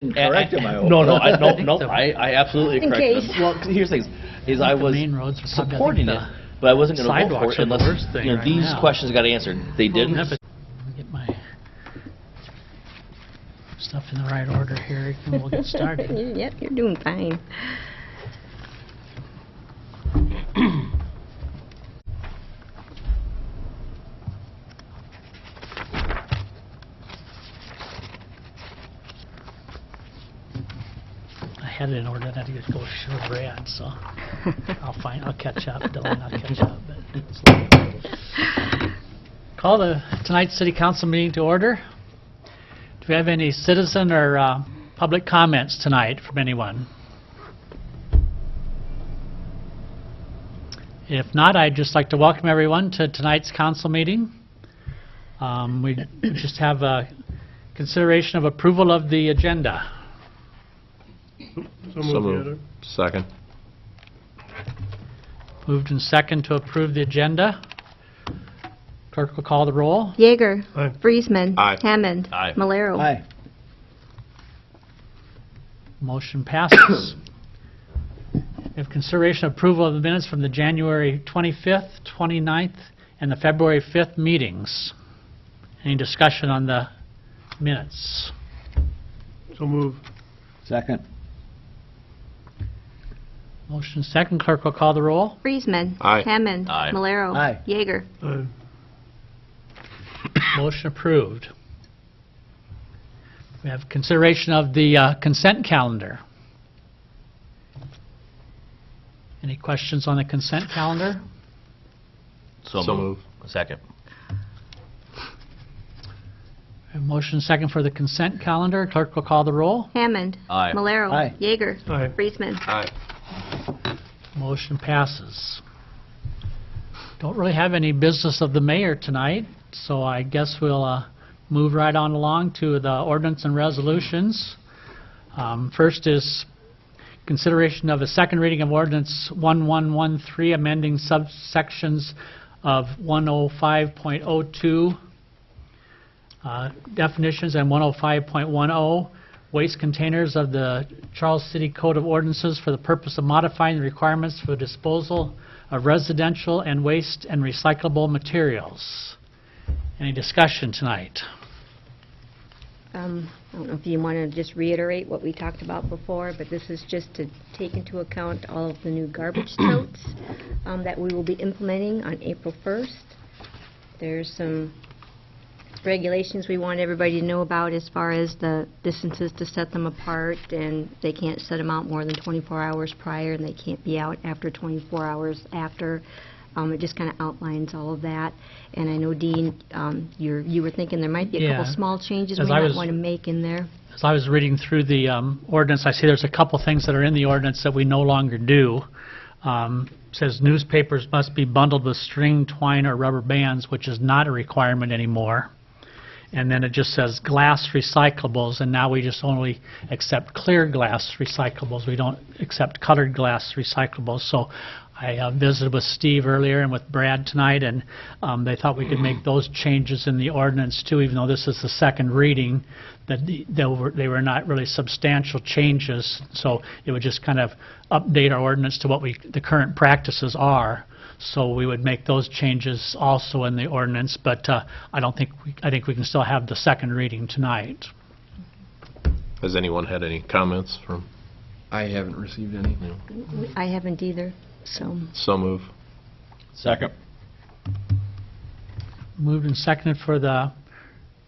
Correct him, I hope. No, I absolutely In correct case. him. Well, here's the thing, is I was main roads are probably, supporting I it, think, but I wasn't going to vote for sidewalks it are the unless, worst thing you know, right these now. questions got answered. They didn't. Let me get my stuff in the right order here, and we'll get started. Yep, you're doing fine. I had it in order, and I had to go show Brad, so I'll catch up, Dylan, I'll catch up. But call tonight's City Council meeting to order. Do we have any citizen or public comments tonight from anyone? If not, I'd just like to welcome everyone to tonight's council meeting. We just have a consideration of approval of the agenda. So moved. Second. Moved and second to approve the agenda. Clerk will call the roll. Yeager. Aye. Friesman. Aye. Hammond. Aye. Malero. Aye. Motion passes. We have consideration of approval of the minutes from the January 25th, 29th, and the February 5th meetings. Any discussion on the minutes? So move. Second. Motion second. Clerk will call the roll. Friesman. Aye. Hammond. Aye. Malero. Aye. Yeager. Aye. Motion approved. We have consideration of the consent calendar. Any questions on the consent calendar? So So move. Second. We have motion second for the consent calendar. Clerk will call the roll. Hammond. Aye. Malero. Aye. Yeager. Aye. Friesman. Aye. Motion passes. Don't really have any business of the mayor tonight, so I guess we'll move right on along to the ordinance and resolutions. First is consideration of a second reading of ordinance 1113, amending subsections of 105.02 definitions and 105.10 waste containers of the Charles City Code of Ordinances for the purpose of modifying the requirements for disposal of residential and waste and recyclable materials. Any discussion tonight? I don't know if you want to just reiterate what we talked about before, but this is just to take into account all of the new garbage totes that we will be implementing on April 1st. There's some regulations we want everybody to know about as far as the distances to set them apart, and they can't set them out more than 24 hours prior, and they can't be out after 24 hours after. It just kind of outlines all of that. And I know, Dean, you were thinking there might be a couple Yeah. small changes As we I might was- want to make in there. As I was reading through the ordinance, I see there's a couple things that are in the ordinance that we no longer do. Says newspapers must be bundled with string, twine, or rubber bands, which is not a requirement anymore. And then it just says glass recyclables, and now we just only accept clear glass recyclables. We don't accept colored glass recyclables. So I visited with Steve earlier and with Brad tonight, and they thought we could make those changes in the ordinance too, even though this is the second reading, that they were not really substantial changes. So it would just kind of update our ordinance to what the current practices are. So we would make those changes also in the ordinance, but I think we can still have the second reading tonight. Has anyone had any comments from? I haven't received any. I haven't either, so. So move. Second. Moved and seconded for the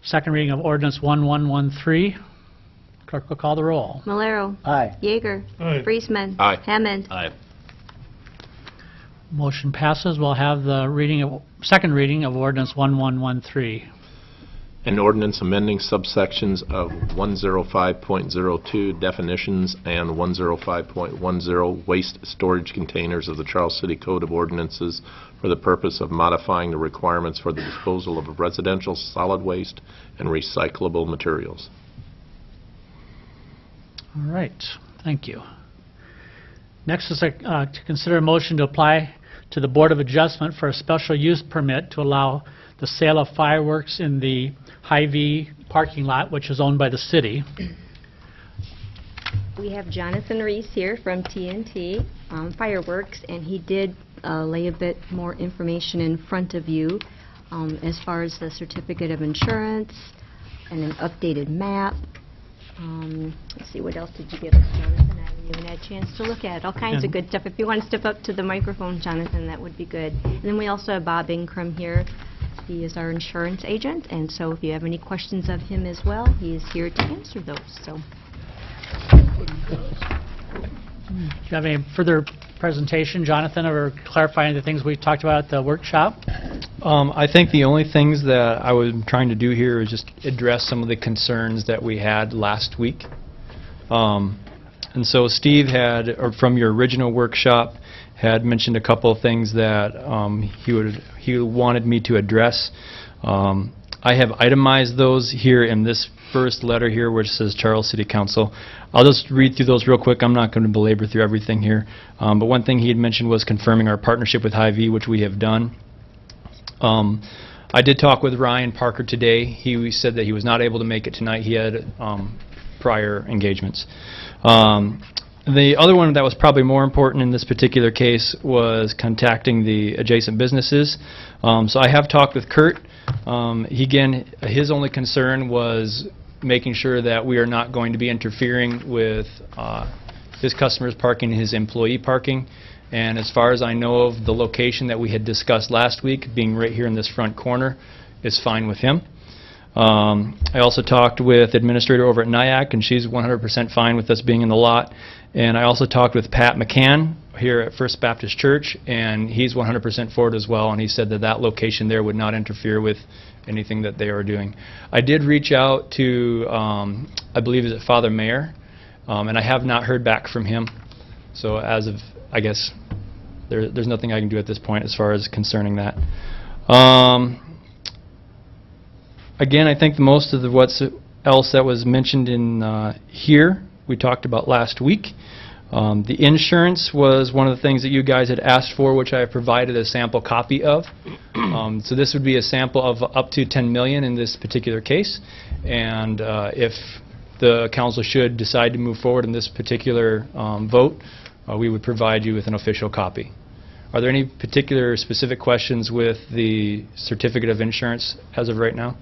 second reading of ordinance 1113. Clerk will call the roll. Malero. Aye. Yeager. Aye. Friesman. Aye. Hammond. Aye. Motion passes. We'll have the second reading of ordinance 1113. An ordinance amending subsections of 105.02 definitions and 105.10 waste storage containers of the Charles City Code of Ordinances for the purpose of modifying the requirements for the disposal of residential solid waste and recyclable materials. All right. Thank you. Next is to consider a motion to apply to the Board of Adjustment for a special use permit to allow the sale of fireworks in the Hy-Vee parking lot, which is owned by the city. We have Jonathan Reese here from TNT Fireworks, and he did lay a bit more information in front of you as far as the certificate of insurance and an updated map. Let's see, what else did you give us, Jonathan? I haven't even had a chance to look at it. All kinds of good stuff. If you want to step up to the microphone, Jonathan, that would be good. And then we also have Bob Ingram here. He is our insurance agent, and so if you have any questions of him as well, he is here to answer those. So. Do you have any further presentation, Jonathan, or clarifying the things we talked about at the workshop? I think the only things that I was trying to do here is just address some of the concerns that we had last week. And so Steve had, or from your original workshop, had mentioned a couple of things that he wanted me to address. I have itemized those here in this first letter here, which says Charles City Council. I'll just read through those real quick. I'm not going to belabor through everything here. But one thing he had mentioned was confirming our partnership with Hy-Vee, which we have done. I did talk with Ryan Parker today. He said that he was not able to make it tonight. He had prior engagements. The other one that was probably more important in this particular case was contacting the adjacent businesses. So I have talked with Kurt. His only concern was making sure that we are not going to be interfering with his customers' parking and his employee parking. And as far as I know of, the location that we had discussed last week, being right here in this front corner, is fine with him. I also talked with the administrator over at NIAC, and she's 100% fine with us being in the lot. And I also talked with Pat McCann here at First Baptist Church, and he's 100% for it as well, and he said that that location there would not interfere with anything that they are doing. I did reach out to, I believe, is it Father Mayer, and I have not heard back from him. So as of, I guess, there's nothing I can do at this point as far as concerning that. Again, I think most of what's else that was mentioned in here we talked about last week. The insurance was one of the things that you guys had asked for, which I have provided a sample copy of. So this would be a sample of up to $10 million in this particular case. And if the council should decide to move forward in this particular vote, we would provide you with an official copy. Are there any particular specific questions with the certificate of insurance as of right now?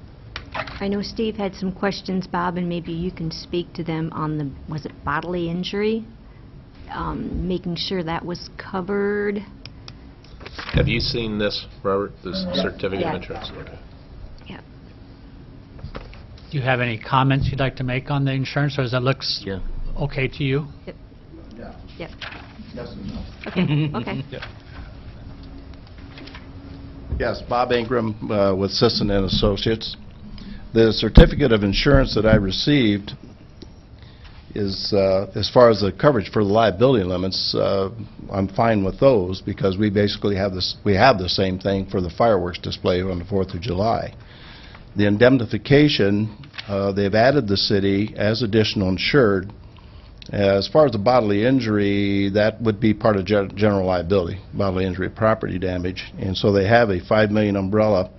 I know Steve had some questions, Bob, and maybe you can speak to them on the, was it bodily injury? Making sure that was covered. Have you seen this, Robert, this certificate Yeah. of insurance? Okay. Yeah. Do you have any comments you'd like to make on the insurance, or does that look Yeah. okay to you? Yep. Yep. Yes and no. Okay. Okay. Yes, Bob Ingram with Sisson and Associates. The certificate of insurance that I received is, as far as the coverage for the liability limits, I'm fine with those because we basically have this. We have the same thing for the fireworks display on the 4th of July. The indemnification, they've added the city as additional insured. As far as the bodily injury, that would be part of general liability, bodily injury, property damage, and so they have a $5 million umbrella,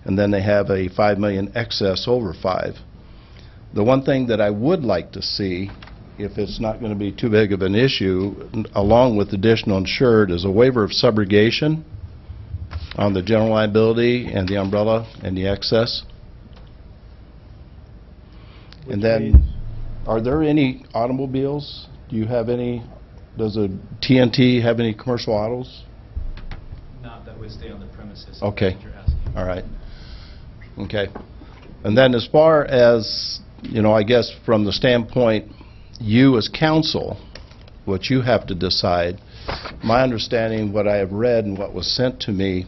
and then they have a $5 million excess over 5. The one thing that I would like to see, if it's not going to be too big of an issue, along with additional insured, is a waiver of subrogation on the general liability and the umbrella and the excess. And then, are there any automobiles? Do you have any? Does a TNT have any commercial autos? Not that would stay on the premises. Okay. All right. Okay. And then as far as, you know, I guess from the standpoint, you as council, what you have to decide, my understanding, what I have read and what was sent to me,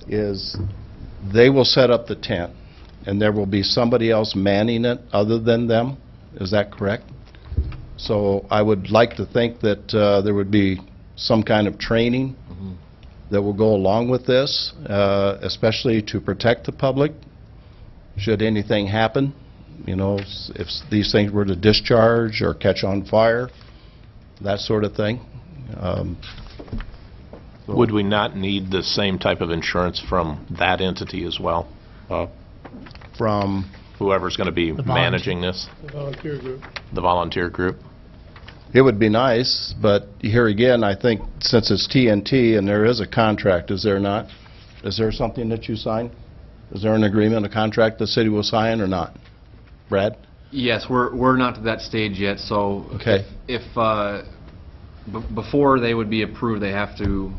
is they will set up the tent, and there will be somebody else manning it other than them. Is that correct? So I would like to think that there would be some kind of training that will go along with this, especially to protect the public should anything happen. You know, if these things were to discharge or catch on fire, that sort of thing. Would we not need the same type of insurance from that entity as well? From Whoever's going to be The volunteer. managing this? The volunteer group. The volunteer group? It would be nice, but here again, I think since it's TNT and there is a contract, is there not? Is there something that you sign? Is there an agreement, a contract the city will sign or not? Brad? Yes, we're not to that stage yet, so Okay. if before they would be approved, they have to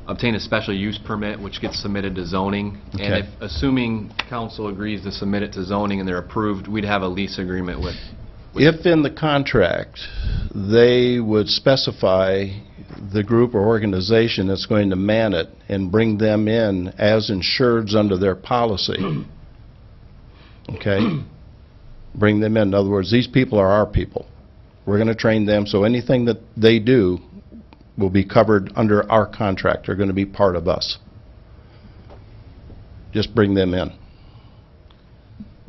obtain a special use permit, which gets submitted to zoning. Okay. And if, assuming council agrees to submit it to zoning and they're approved, we'd have a lease agreement with If in the contract, they would specify the group or organization that's going to man it and bring them in as insureds under their policy, okay? Bring them in. In other words, these people are our people. We're going to train them, so anything that they do will be covered under our contract. They're going to be part of us. Just bring them in.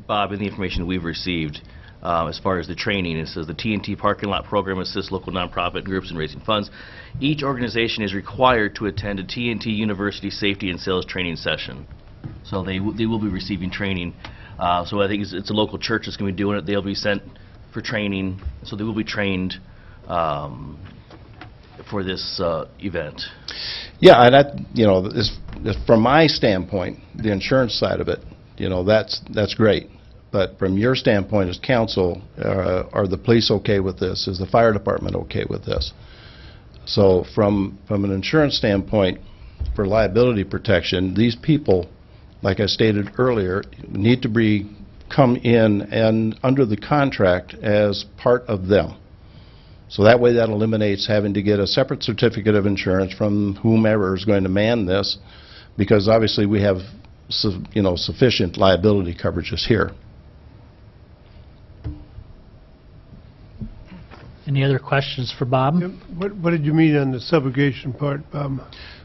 Bob, in the information we've received, as far as the training, it says the TNT parking lot program assists local nonprofit groups in raising funds. Each organization is required to attend a TNT University Safety and Sales Training session. So they will be receiving training. So I think it's a local church that's going to be doing it. They'll be sent for training, so they will be trained for this event. Yeah, and from my standpoint, the insurance side of it, that's great. But from your standpoint as council, are the police okay with this? Is the fire department okay with this? So from an insurance standpoint, for liability protection, these people, like I stated earlier, need to come in and under the contract as part of them. So that way that eliminates having to get a separate certificate of insurance from whomever is going to man this, because obviously we have sufficient liability coverages here. Any other questions for Bob? What did you mean on the subrogation part, Bob?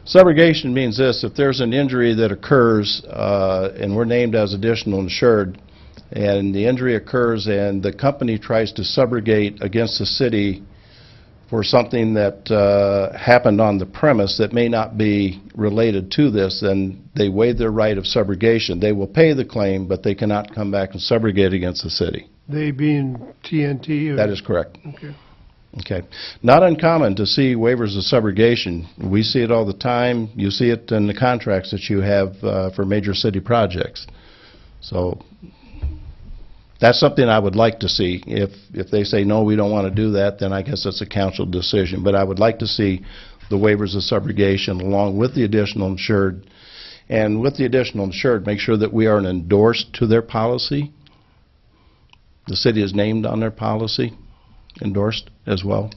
Subrogation means this: if there's an injury that occurs and we're named as additional insured, and the injury occurs and the company tries to subrogate against the city for something that happened on the premise that may not be related to this, then they waive their right of subrogation. They will pay the claim, but they cannot come back and subrogate against the city. They being TNT? Or? That is correct. Okay. Okay. Not uncommon to see waivers of subrogation. We see it all the time. You see it in the contracts that you have for major city projects. So that's something I would like to see. If they say, no, we don't want to do that, then I guess that's a council decision. But I would like to see the waivers of subrogation along with the additional insured. And with the additional insured, make sure that we are endorsed to their policy. The city is named on their policy, endorsed as well.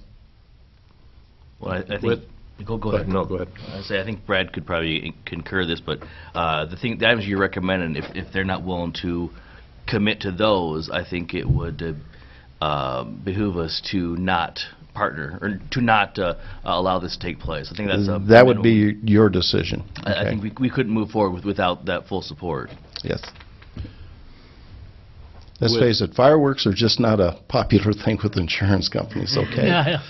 Well, I think... Go ahead. No, go ahead. I think Brad could probably concur this, but the items you're recommending, if they're not willing to commit to those, I think it would behoove us to not partner or to not allow this to take place. I think that's that would be your decision. I think we couldn't move forward without that full support. Yes. Let's face it, fireworks are just not a popular thing with insurance companies, okay? Yeah.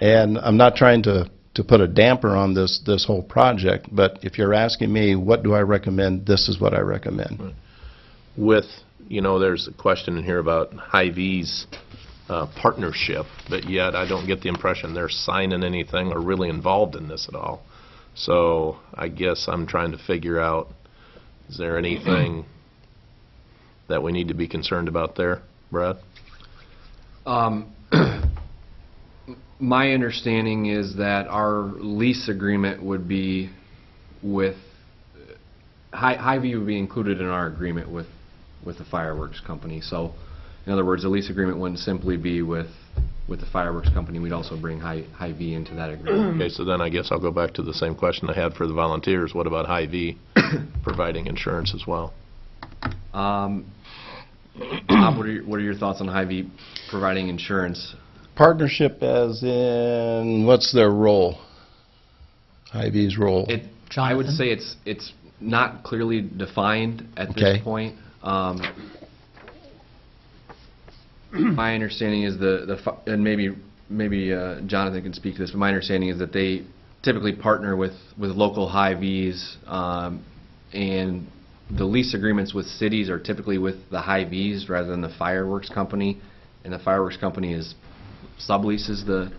And I'm not trying to put a damper on this whole project, but if you're asking me, what do I recommend, this is what I recommend. With, there's a question in here about Hy-Vee's partnership, but yet I don't get the impression they're signing anything or really involved in this at all. So I guess I'm trying to figure out, is there anything that we need to be concerned about there, Brad? My understanding is that our lease agreement would be with Hy-Vee would be included in our agreement with the fireworks company. So, in other words, the lease agreement wouldn't simply be with the fireworks company. We'd also bring Hy-Vee into that agreement. Okay, so then I guess I'll go back to the same question I had for the volunteers. What about Hy-Vee providing insurance as well? Bob, what are your thoughts on Hy-Vee providing insurance? Partnership as in, what's their role? Hy-Vee's role? I would say it's not clearly defined at this point. My understanding is and maybe Jonathan can speak to this, but my understanding is that they typically partner with local Hy-Vees, and the lease agreements with cities are typically with the Hy-Vees rather than the fireworks company, and the fireworks company is subleases is a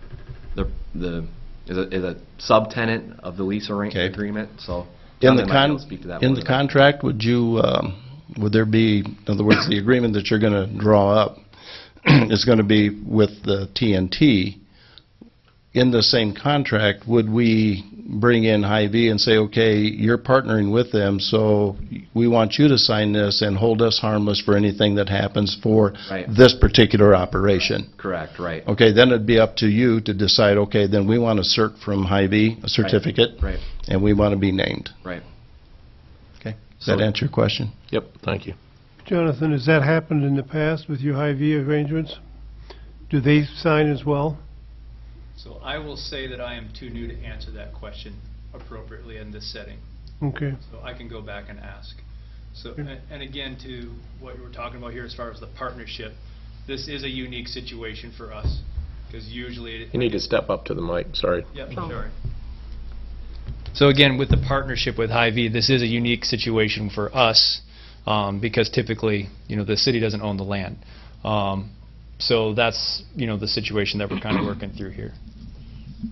subtenant of the lease Okay. agreement, so. In Jonathan the might be able to speak to that in more the than I can. contract, would there be, in other words, the agreement that you're going to draw up is going to be with the TNT. In the same contract, would we bring in Hy-Vee and say, okay, you're partnering with them, so we want you to sign this and hold us harmless for anything that happens for Right. this particular operation? Correct, right. Okay, then it'd be up to you to decide, okay, then we want a cert from Hy-Vee, a certificate, Right, and we want to be named. right. Okay, does So- that answer your question? Yep, thank you. Jonathan, has that happened in the past with your Hy-Vee arrangements? Do they sign as well? So I will say that I am too new to answer that question appropriately in this setting. Okay. So I can go back and ask. So, and again, to what you were talking about here as far as the partnership, this is a unique situation for us, because usually... You need to step up to the mic, sorry. Yep, Oh. sorry. So again, with the partnership with Hy-Vee, this is a unique situation for us, because typically, the city doesn't own the land. So that's, the situation that we're kind of working through here.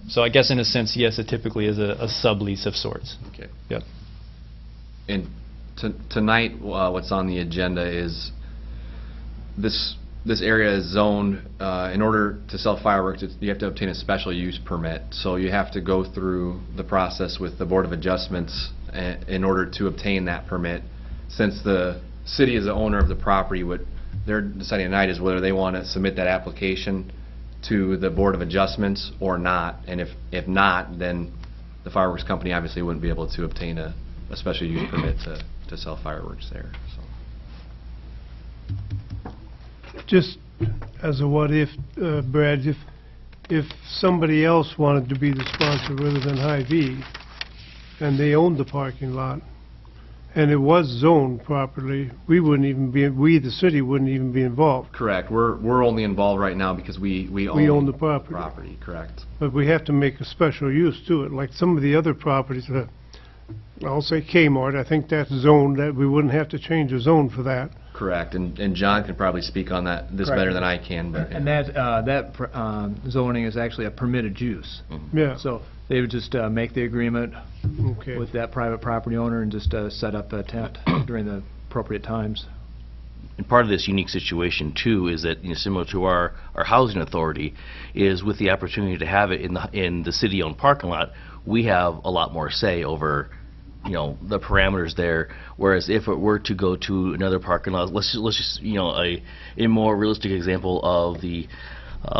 So I guess in a sense, yes, it typically is a sublease of sorts. Okay. Yep. And tonight, what's on the agenda is this area is zoned, in order to sell fireworks, you have to obtain a special use permit. So you have to go through the process with the Board of Adjustments in order to obtain that permit. Since the city is the owner of the property, what they're deciding tonight is whether they want to submit that application to the Board of Adjustments or not. And if not, then the fireworks company obviously wouldn't be able to obtain a special use permit to sell fireworks there, so. Just as a what-if, Brad, if somebody else wanted to be the sponsor rather than Hy-Vee, and they owned the parking lot, and it was zoned properly, we, the city, wouldn't even be involved. Correct. We're only involved right now because we own the property. Property, correct. But we have to make a special use to it, like some of the other properties, I'll say Kmart, I think that's zoned, that we wouldn't have to change the zone for that. Correct. And John can probably speak on this Correct. better than I can, but. And that zoning is actually a permitted use. Yeah, So they would just make the agreement okay. with that private property owner and just set up a tent during the appropriate times. And part of this unique situation too is that, similar to our housing authority, is with the opportunity to have it in the city-owned parking lot, we have a lot more say over, the parameters there. Whereas if it were to go to another parking lot, let's just a more realistic example of the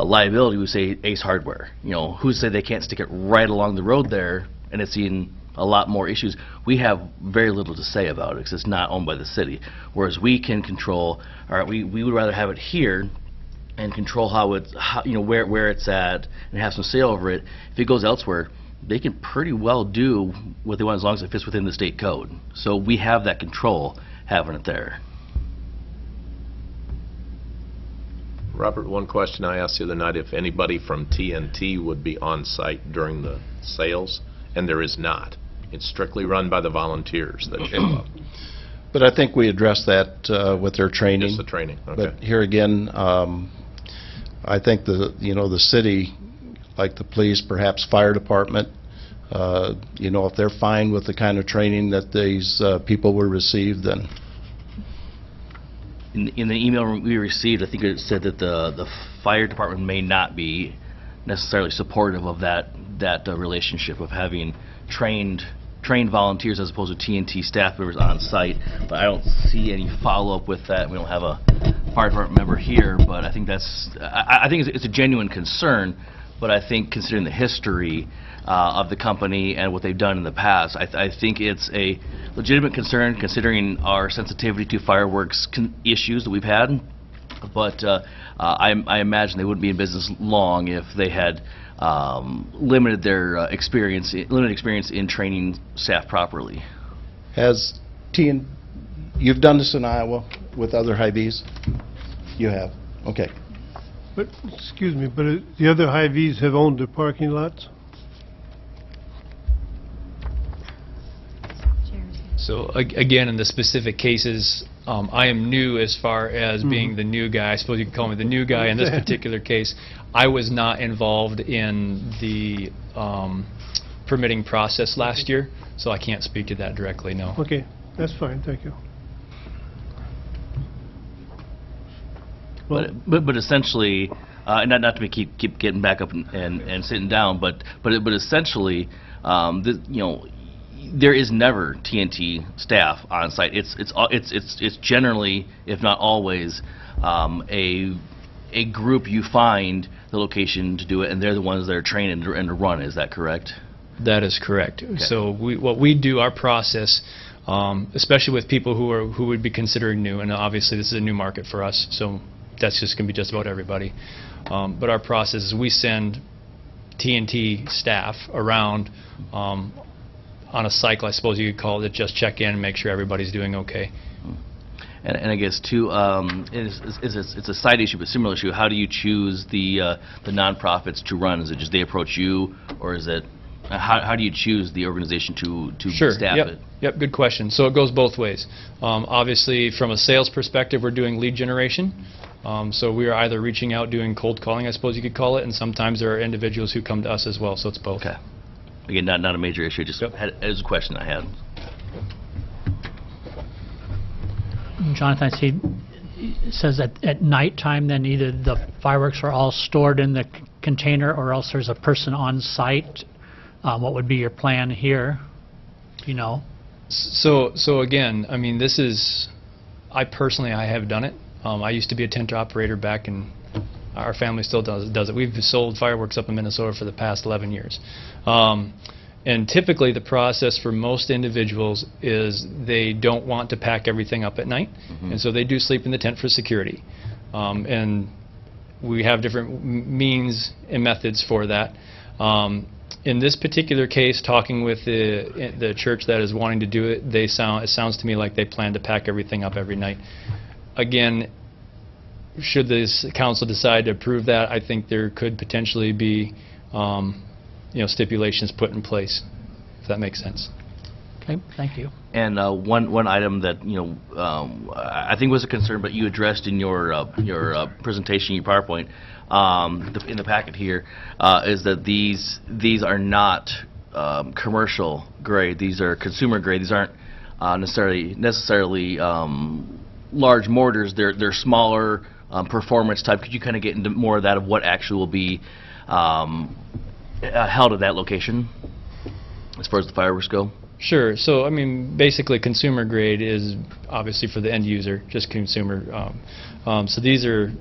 liability, we say Ace Hardware. Who say they can't stick it right along the road there, and it's in a lot more issues. We have very little to say about it because it's not owned by the city. Whereas we can control, all right, we would rather have it here and control where it's at and have some say over it. If it goes elsewhere, they can pretty well do what they want as long as it fits within the state code. So we have that control having it there. Robert, one question I asked the other night, if anybody from TNT would be on site during the sales, and there is not. It's strictly run by the volunteers that show up. But I think we addressed that with their training. Just the training, okay. But here again, I think the city, like the police, perhaps fire department, if they're fine with the kind of training that these people will receive, then In the email we received, I think it said that the fire department may not be necessarily supportive of that relationship of having trained volunteers as opposed to TNT staff members on site. But I don't see any follow-up with that. We don't have a fire department member here, but I think I think it's a genuine concern. But I think considering the history of the company and what they've done in the past, I think it's a legitimate concern considering our sensitivity to fireworks issues that we've had. But I imagine they wouldn't be in business long if they had limited experience in training staff properly. you've done this in Iowa with other Hy-Vees? You have, okay. But, excuse me, but the other Hy-Vees have owned their parking lots? So again, in the specific cases, I am new as far as being the new guy. I suppose you could call me the new guy in this particular case. I was not involved in the permitting process last year, so I can't speak to that directly, no. Okay, that's fine, thank you. Well, But essentially, not to keep getting back up and sitting down, but essentially, there is never TNT staff on site. It's generally, if not always, a group you find the location to do it, and they're the ones that are trained and to run. Is that correct? That is correct. So what we do, our process, especially with people who would be considering new, and obviously this is a new market for us, so that's just going to be just about everybody. But our process is we send TNT staff around on a cycle, I suppose you could call it, to just check in and make sure everybody's doing okay. And I guess too, it's a side issue, but similar issue. How do you choose the nonprofits to run? Is it just they approach you, or is it how do you choose the organization to staff it? Yep, good question. So it goes both ways. Obviously, from a sales perspective, we're doing lead generation. So we are either reaching out, doing cold calling, I suppose you could call it, and sometimes there are individuals who come to us as well. So it's both. Okay. Again, not a major issue. Just it was a question I had. Jonathan, I see it says that at nighttime, then either the fireworks are all stored in the container, or else there's a person on site. What would be your plan here? Do you know? So again, I mean, this is, I have done it. I used to be a tent operator back in, our family still does it. We've sold fireworks up in Minnesota for the past 11 years. And typically the process for most individuals is they don't want to pack everything up at night, and so they do sleep in the tent for security. And we have different means and methods for that. In this particular case, talking with the church that is wanting to do it, it sounds to me like they plan to pack everything up every night. Again, should this council decide to approve that, I think there could potentially be stipulations put in place, if that makes sense. Okay, thank you. And one item that I think was a concern, but you addressed in your presentation, your PowerPoint, in the packet here, is that these are not commercial grade. These are consumer grade. These aren't necessarily large mortars. They're smaller, performance type. Could you kind of get into more of that, of what actually will be held at that location as far as the fireworks go? Sure. So, I mean, basically consumer grade is obviously for the end user, just consumer. So these are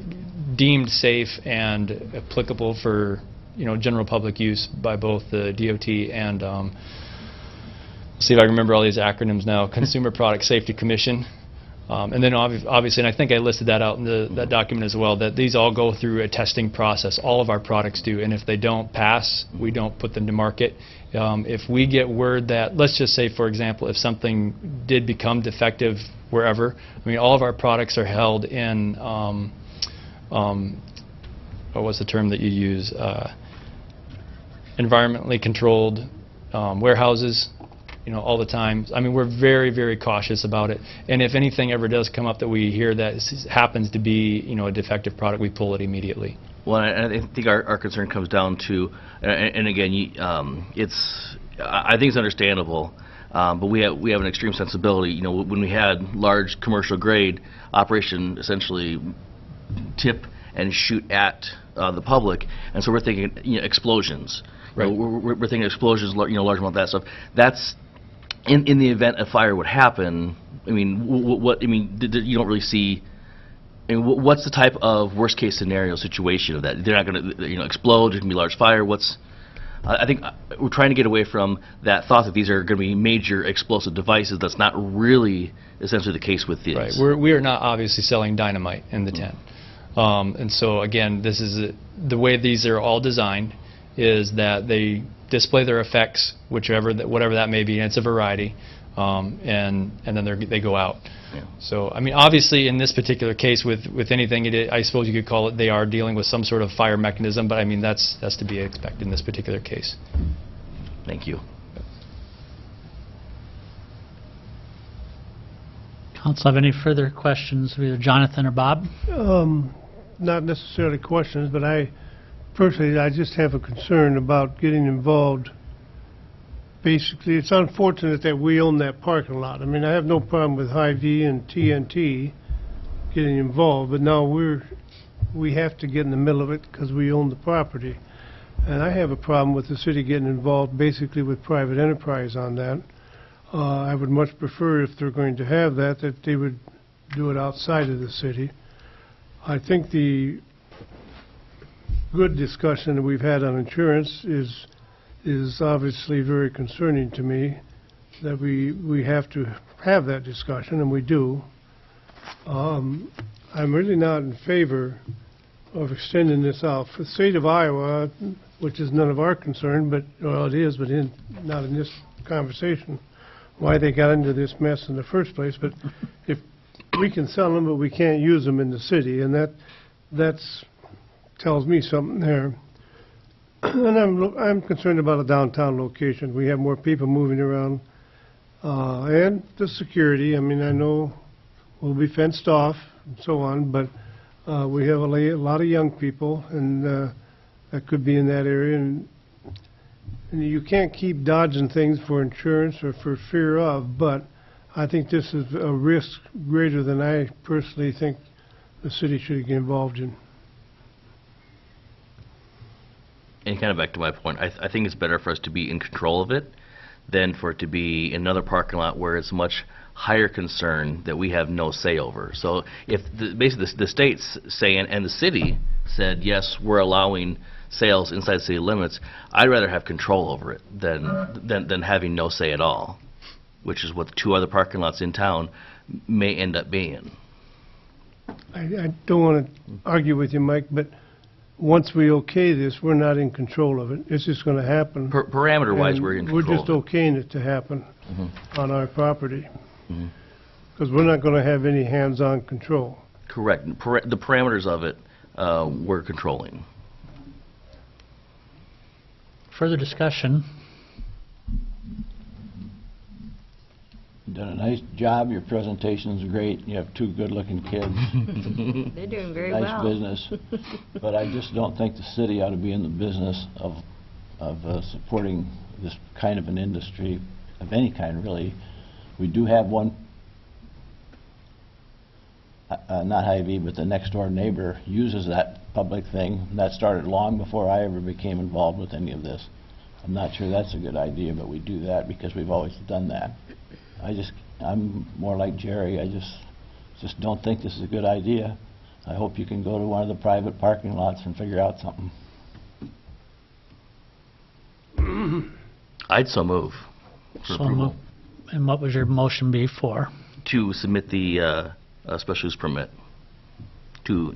deemed safe and applicable for, general public use by both the DOT and, let's see if I remember all these acronyms now, Consumer Product Safety Commission. And then obviously, and I think I listed that out in that document as well, that these all go through a testing process. All of our products do, and if they don't pass, we don't put them to market. If we get word that, let's just say, for example, if something did become defective wherever, I mean, all of our products are held in, what was the term that you use? Environmentally controlled warehouses. All the time. I mean, we're very, very cautious about it. And if anything ever does come up that we hear that happens to be, a defective product, we pull it immediately. Well, I think our concern comes down to, and again, I think it's understandable, but we have an extreme sensibility. When we had large commercial grade operation, essentially tip and shoot at the public, and so we're thinking, explosions. Right. We're thinking explosions, large amount of that stuff. That's in the event a fire would happen. I mean, you don't really see. I mean, what's the type of worst case scenario situation of that? They're not going to, explode. There's going to be a large fire. I think we're trying to get away from that thought that these are going to be major explosive devices. That's not really essentially the case with these. Right. We are not obviously selling dynamite in the tent. And so again, this is the way these are all designed is that they display their effects, whatever that may be, and it's a variety, and then they go out. Yeah. So, I mean, obviously in this particular case with anything, I suppose you could call it, they are dealing with some sort of fire mechanism, but I mean, that's to be expected in this particular case. Thank you. Council have any further questions of either Jonathan or Bob? Not necessarily questions, but personally, I just have a concern about getting involved. Basically, it's unfortunate that we own that parking lot. I mean, I have no problem with Hy-Vee and TNT getting involved, but now we have to get in the middle of it because we own the property. And I have a problem with the city getting involved basically with private enterprise on that. I would much prefer, if they're going to have that they would do it outside of the city. I think the good discussion that we've had on insurance is obviously very concerning to me, that we have to have that discussion, and we do. I'm really not in favor of extending this out. For the state of Iowa, which is none of our concern, but, well, it is, but not in this conversation, why they got into this mess in the first place. But if we can sell them, but we can't use them in the city, and that's tells me something there. And I'm concerned about a downtown location. We have more people moving around, and the security. I mean, I know we'll be fenced off and so on, but we have a lot of young people, and that could be in that area. And you can't keep dodging things for insurance or for fear of, but I think this is a risk greater than I personally think the city should get involved in. And kind of back to my point, I think it's better for us to be in control of it than for it to be in another parking lot where it's much higher concern that we have no say over. So if basically the state's saying, and the city said, yes, we're allowing sales inside city limits, I'd rather have control over it than having no say at all, which is what the two other parking lots in town may end up being. I don't want to argue with you, Mike, but once we okay this, we're not in control of it. It's just going to happen. Parameter-wise, And we're in control we're just of it. okaying it to happen on our property. Mhm. Because we're not going to have any hands-on control. Correct. The parameters of it, we're controlling. Further discussion? You've done a nice job, your presentation's great, you have two good-looking kids. They're doing very Nice well. business, but I just don't think the city ought to be in the business of supporting this kind of an industry, of any kind, really. We do have one, not Hy-Vee, but the next-door neighbor uses that public thing. That started long before I ever became involved with any of this. I'm not sure that's a good idea, but we do that because we've always done that. I'm more like Jerry. I just don't think this is a good idea. I hope you can go to one of the private parking lots and figure out something. I'd so move for approval And what would your motion be for? to submit the special use permit to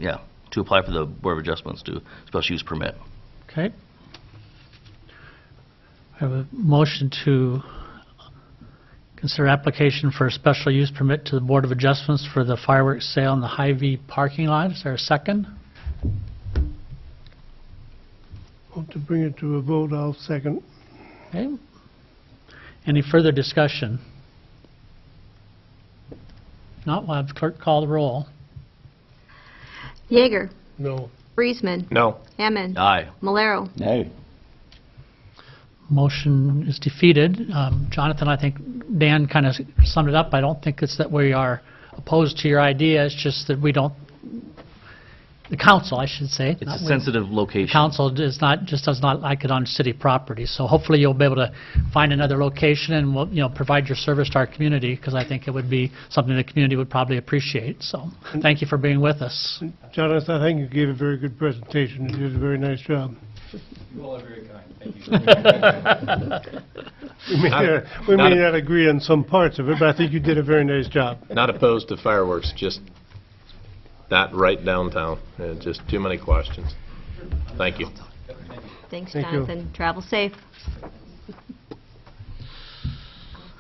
apply for the Board of Adjustments to special use permit. Okay. I have a motion to consider application for a special use permit to the Board of Adjustments for the fireworks sale in the Hy-Vee parking lot. Is there a second? Want to bring it to a vote, I'll second. Okay. Any further discussion? Not, we'll have the clerk call the roll. Yeager. No. Friesman. No. Hammond. Aye. Malero. Nay. Motion is defeated. Jonathan, I think Dan kind of summed it up. I don't think it's that we are opposed to your idea. It's just that we don't, the council, I should say. It's not a we. sensitive location. Council does not like it on city property. So hopefully you'll be able to find another location and we'll, provide your service to our community, because I think it would be something the community would probably appreciate. So thank you for being with us. Jonathan, I think you gave a very good presentation. You did a very nice job. You all are very kind. Thank you. We may not agree on some parts of it, but I think you did a very nice job. Not opposed to fireworks, just that right downtown. Just too many questions. Thank you. Thanks, Thank you. Jonathan. Travel safe.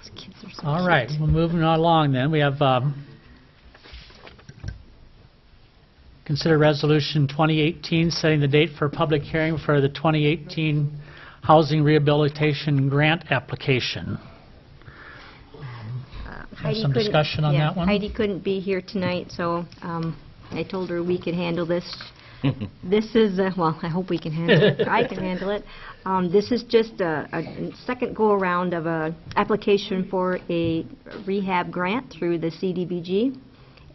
Those kids are so All right, cute. well, moving on along then, we have consider resolution 2018 setting the date for a public hearing for the 2018 housing rehabilitation grant application. Heidi some couldn't- discussion on yeah, that one? Heidi couldn't be here tonight, so I told her we could handle this. This is, well, I hope we can handle it. I can handle it. This is just a second go-around of a application for a rehab grant through the CDBG.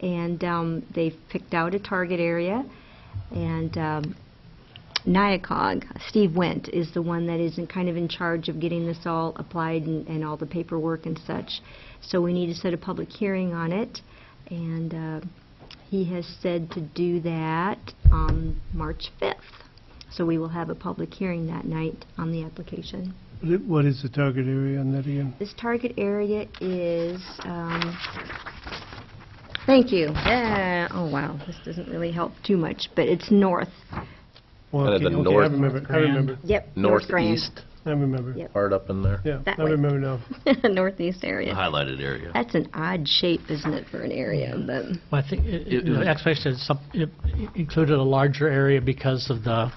And they've picked out a target area. And NIACOG, Steve Wendt, is the one that is kind of in charge of getting this all applied and all the paperwork and such. So we need to set a public hearing on it. And he has said to do that on March 5th. So we will have a public hearing that night on the application. What is the target area on that again? This target area is, thank you. Oh, wow, this doesn't really help too much, but it's north. Well, Kind of okay, the okay, north- I remember, I remember. Yep, North Grand. Northeast I remember. Yep. part up in there. Yeah, That I way. remember now. Northeast The area. highlighted area. That's an odd shape, isn't it, for an area, but... Well, I think the expectation is it included a larger area because of the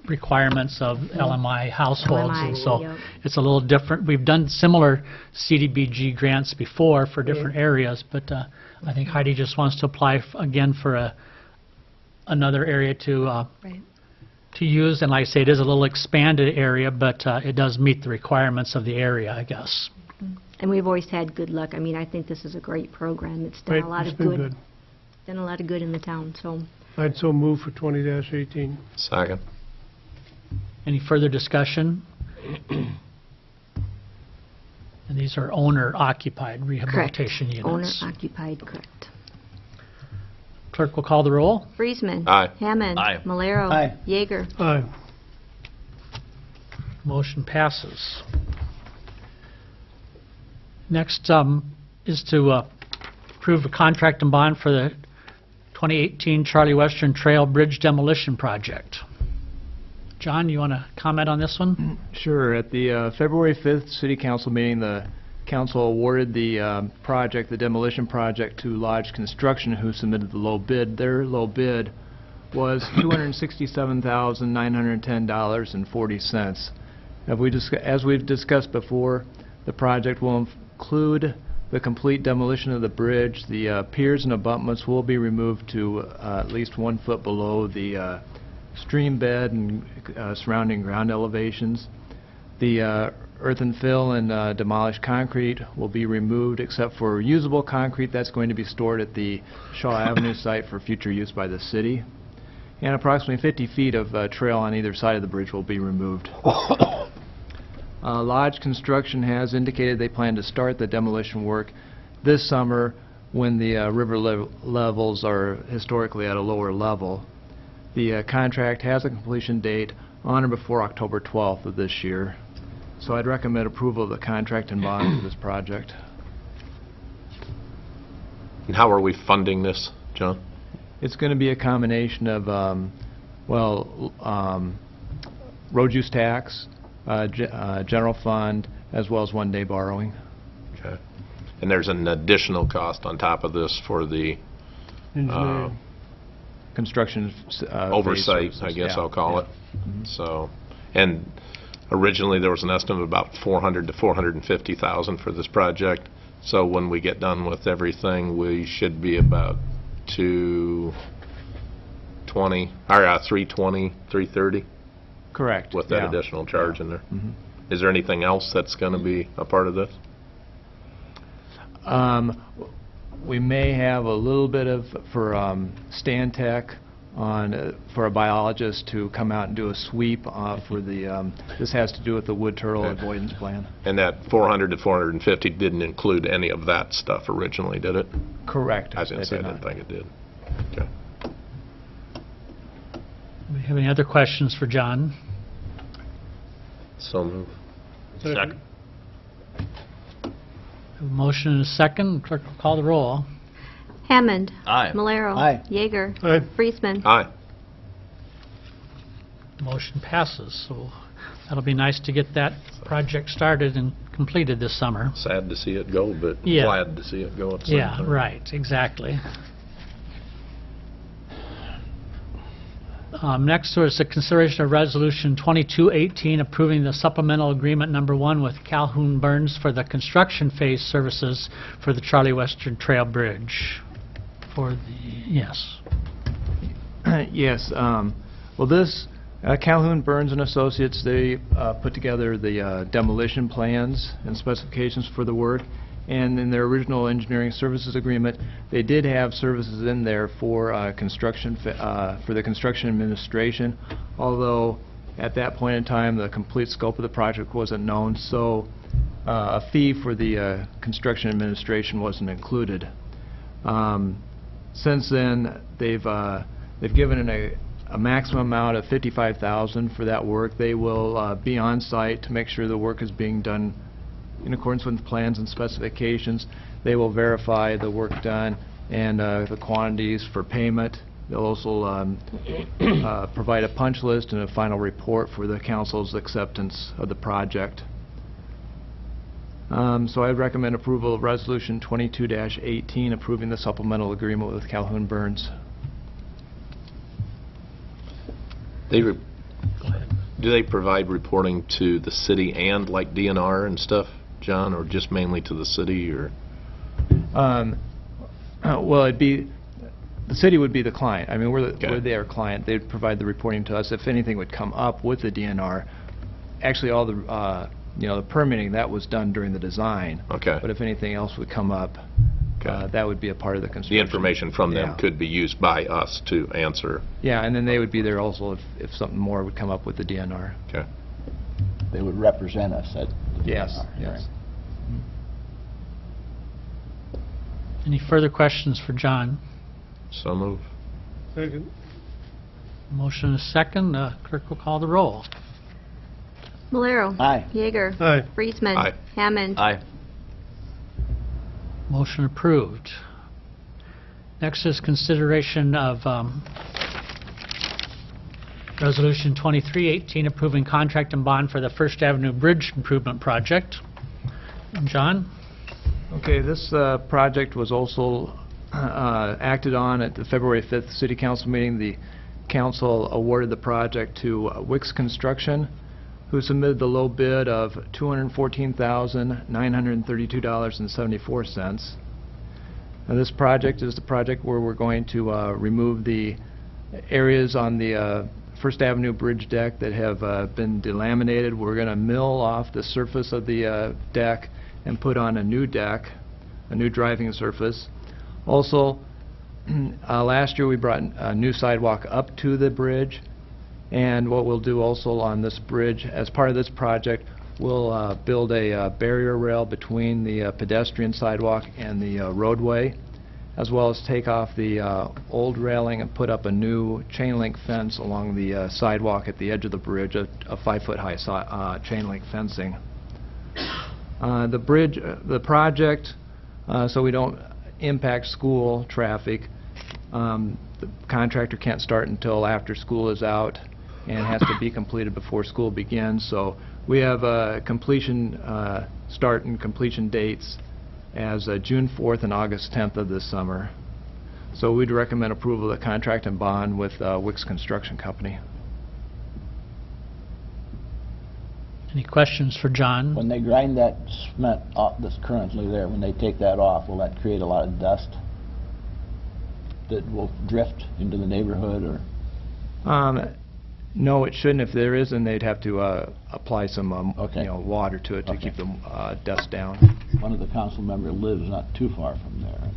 requirements of LMI households. LMI, And so yep. it's a little different. We've done similar CDBG grants before for different areas, but I think Heidi just wants to apply again for another area to Right. to use. And like I say, it is a little expanded area, but it does meet the requirements of the area, I guess. And we've always had good luck. I mean, I think this is a great program. It's done Right, a lot it's of been good. good. Done a lot of good in the town, so... I'd so move for 20-18. Second. Any further discussion? And these are owner-occupied Correct. rehabilitation units. Owner-occupied, correct. Clerk will call the roll. Friesman. Aye. Hammond. Aye. Malero. Aye. Yeager. Aye. Motion passes. Next is to approve a contract and bond for the 2018 Charlie Western Trail Bridge demolition project. John, you want to comment on this one? Sure. At the February 5th City Council meeting, the council awarded the project, the demolition project, to Lodge Construction, who submitted the low bid. Their low bid was $267,910.40. As we've discussed before, the project will include the complete demolition of the bridge. The piers and abutments will be removed to at least 1 foot below the stream bed and surrounding ground elevations. The earth and fill and demolished concrete will be removed except for usable concrete that's going to be stored at the Shaw Avenue site for future use by the city. And approximately 50 feet of trail on either side of the bridge will be removed. Lodge Construction has indicated they plan to start the demolition work this summer when the river levels are historically at a lower level. The contract has a completion date on or before October 12th of this year. So I'd recommend approval of the contract and bond for this project. And how are we funding this, John? It's going to be a combination of, road use tax, general fund, as well as one-day borrowing. Okay. And there's an additional cost on top of this for the Engineering. Construction phase oversight, services, I guess yeah, I'll call yeah. it. So, and originally there was an estimate of about $400,000 to $450,000 for this project. So when we get done with everything, we should be about 320, $330 Correct. with that yeah. additional charge in there. Mhm. Is there anything else that's going to be a part of this? We may have a little bit of, for Stantec, for a biologist to come out and do a sweep for the, this has to do with the wood turtle Okay. avoidance plan. And that 400 to 450 didn't include any of that stuff originally, did it? Correct. I was going to It say, I did didn't not. think it did. Okay. Do we have any other questions for John? So move. Second. A motion and a second. Clerk will call the roll. Hammond. Aye. Malero. Aye. Yeager. Aye. Friesman. Aye. Motion passes. So that'll be nice to get that project started and completed this summer. Sad to see it go, but Yeah. glad to see it go at the same Yeah, time. right, exactly. Next is the consideration of Resolution 2218 approving the supplemental agreement number 1 with Calhoun Burns for the construction phase services for the Charlie Western Trail Bridge. Yes. Yes, well, this, Calhoun Burns and Associates, they put together the demolition plans and specifications for the work, and in their original engineering services agreement, they did have services in there for construction, for the construction administration, although at that point in time, the complete scope of the project wasn't known, so a fee for the construction administration wasn't included. Since then, they've given a maximum amount of $55,000 for that work. They will be on site to make sure the work is being done in accordance with plans and specifications. They will verify the work done and the quantities for payment. They'll also provide a punch list and a final report for the council's acceptance of the project. So I'd recommend approval of Resolution 22-18 approving the supplemental agreement with Calhoun Burns. Do they provide reporting to the city and like DNR and stuff, John, or just mainly to the city, or? Well, it'd be, the city would be the client. I mean, we're their client. They'd provide the reporting to us. If anything would come up with the DNR, actually all the, the permitting, that was done during the design. Okay. But if anything else would come up, that would be a part of the construction. The information from them Yeah. could be used by us to answer. Yeah, and then they would be there also if something more would come up with the DNR. Okay. They would represent us at the Yes, DNR hearing. yes. Any further questions for John? So move. Second. Motion and a second. Clerk will call the roll. Malero. Aye. Yeager. Aye. Friesman. Aye. Hammond. Aye. Motion approved. Next is consideration of Resolution 2318 approving contract and bond for the First Avenue Bridge Improvement Project. John? Okay, this project was also acted on at the February 5th City Council meeting. The council awarded the project to Wix Construction, who submitted the low bid of $214,932.74. Now, this project is the project where we're going to remove the areas on the First Avenue Bridge deck that have been delaminated. We're going to mill off the surface of the deck and put on a new deck, a new driving surface. Also, last year we brought a new sidewalk up to the bridge, and what we'll do also on this bridge, as part of this project, we'll build a barrier rail between the pedestrian sidewalk and the roadway, as well as take off the old railing and put up a new chain link fence along the sidewalk at the edge of the bridge, a 5-foot high chain link fencing. The project, so we don't impact school traffic, the contractor can't start until after school is out and has to be completed before school begins. So we have completion, start and completion dates as June 4th and August 10th of this summer. So we'd recommend approval of the contract and bond with Wix Construction Company. Any questions for John? When they grind that cement off that's currently there, when they take that off, will that create a lot of dust that will drift into the neighborhood, or? No, it shouldn't. If there is, then they'd have to apply some Okay. water to it to Okay. keep the dust down. One of the council members lives not too far from there.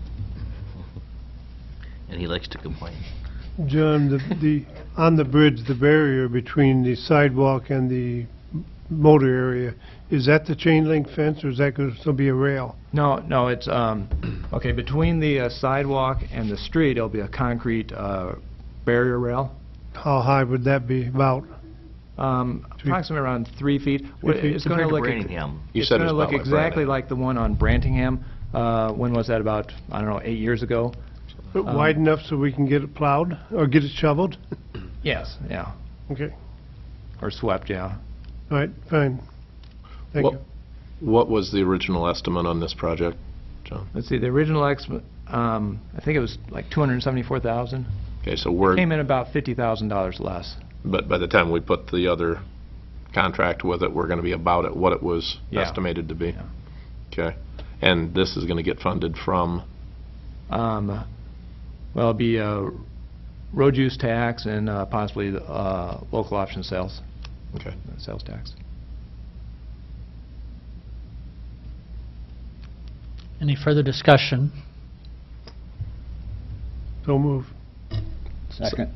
And he likes to complain. John, on the bridge, the barrier between the sidewalk and the motor area, is that the chain link fence, or is that going to be a rail? No, it's okay. Between the sidewalk and the street, there'll be a concrete barrier rail, How high would that be, about? approximately around 3 feet. 3 feet. It's going to Compared to look Branningham. You it's said going it to was look about like exactly Branningham. like the one on Brantingham. When was that? About, I don't know, 8 years ago. Wide enough so we can get it plowed, or get it shoveled? Yes, yeah, Okay, or swept, yeah. all right, fine. Thank you. What was the original estimate on this project, John? Let's see, the original I think it was like $274,000. Okay, so we're, Came in about $50,000 less. but by the time we put the other contract with it, we're going to be about at what it was Yeah. estimated to be? Yeah. Okay. And this is going to get funded from, Well, it'll be road use tax and possibly local option sales, okay. sales tax. Any further discussion? So move. Second.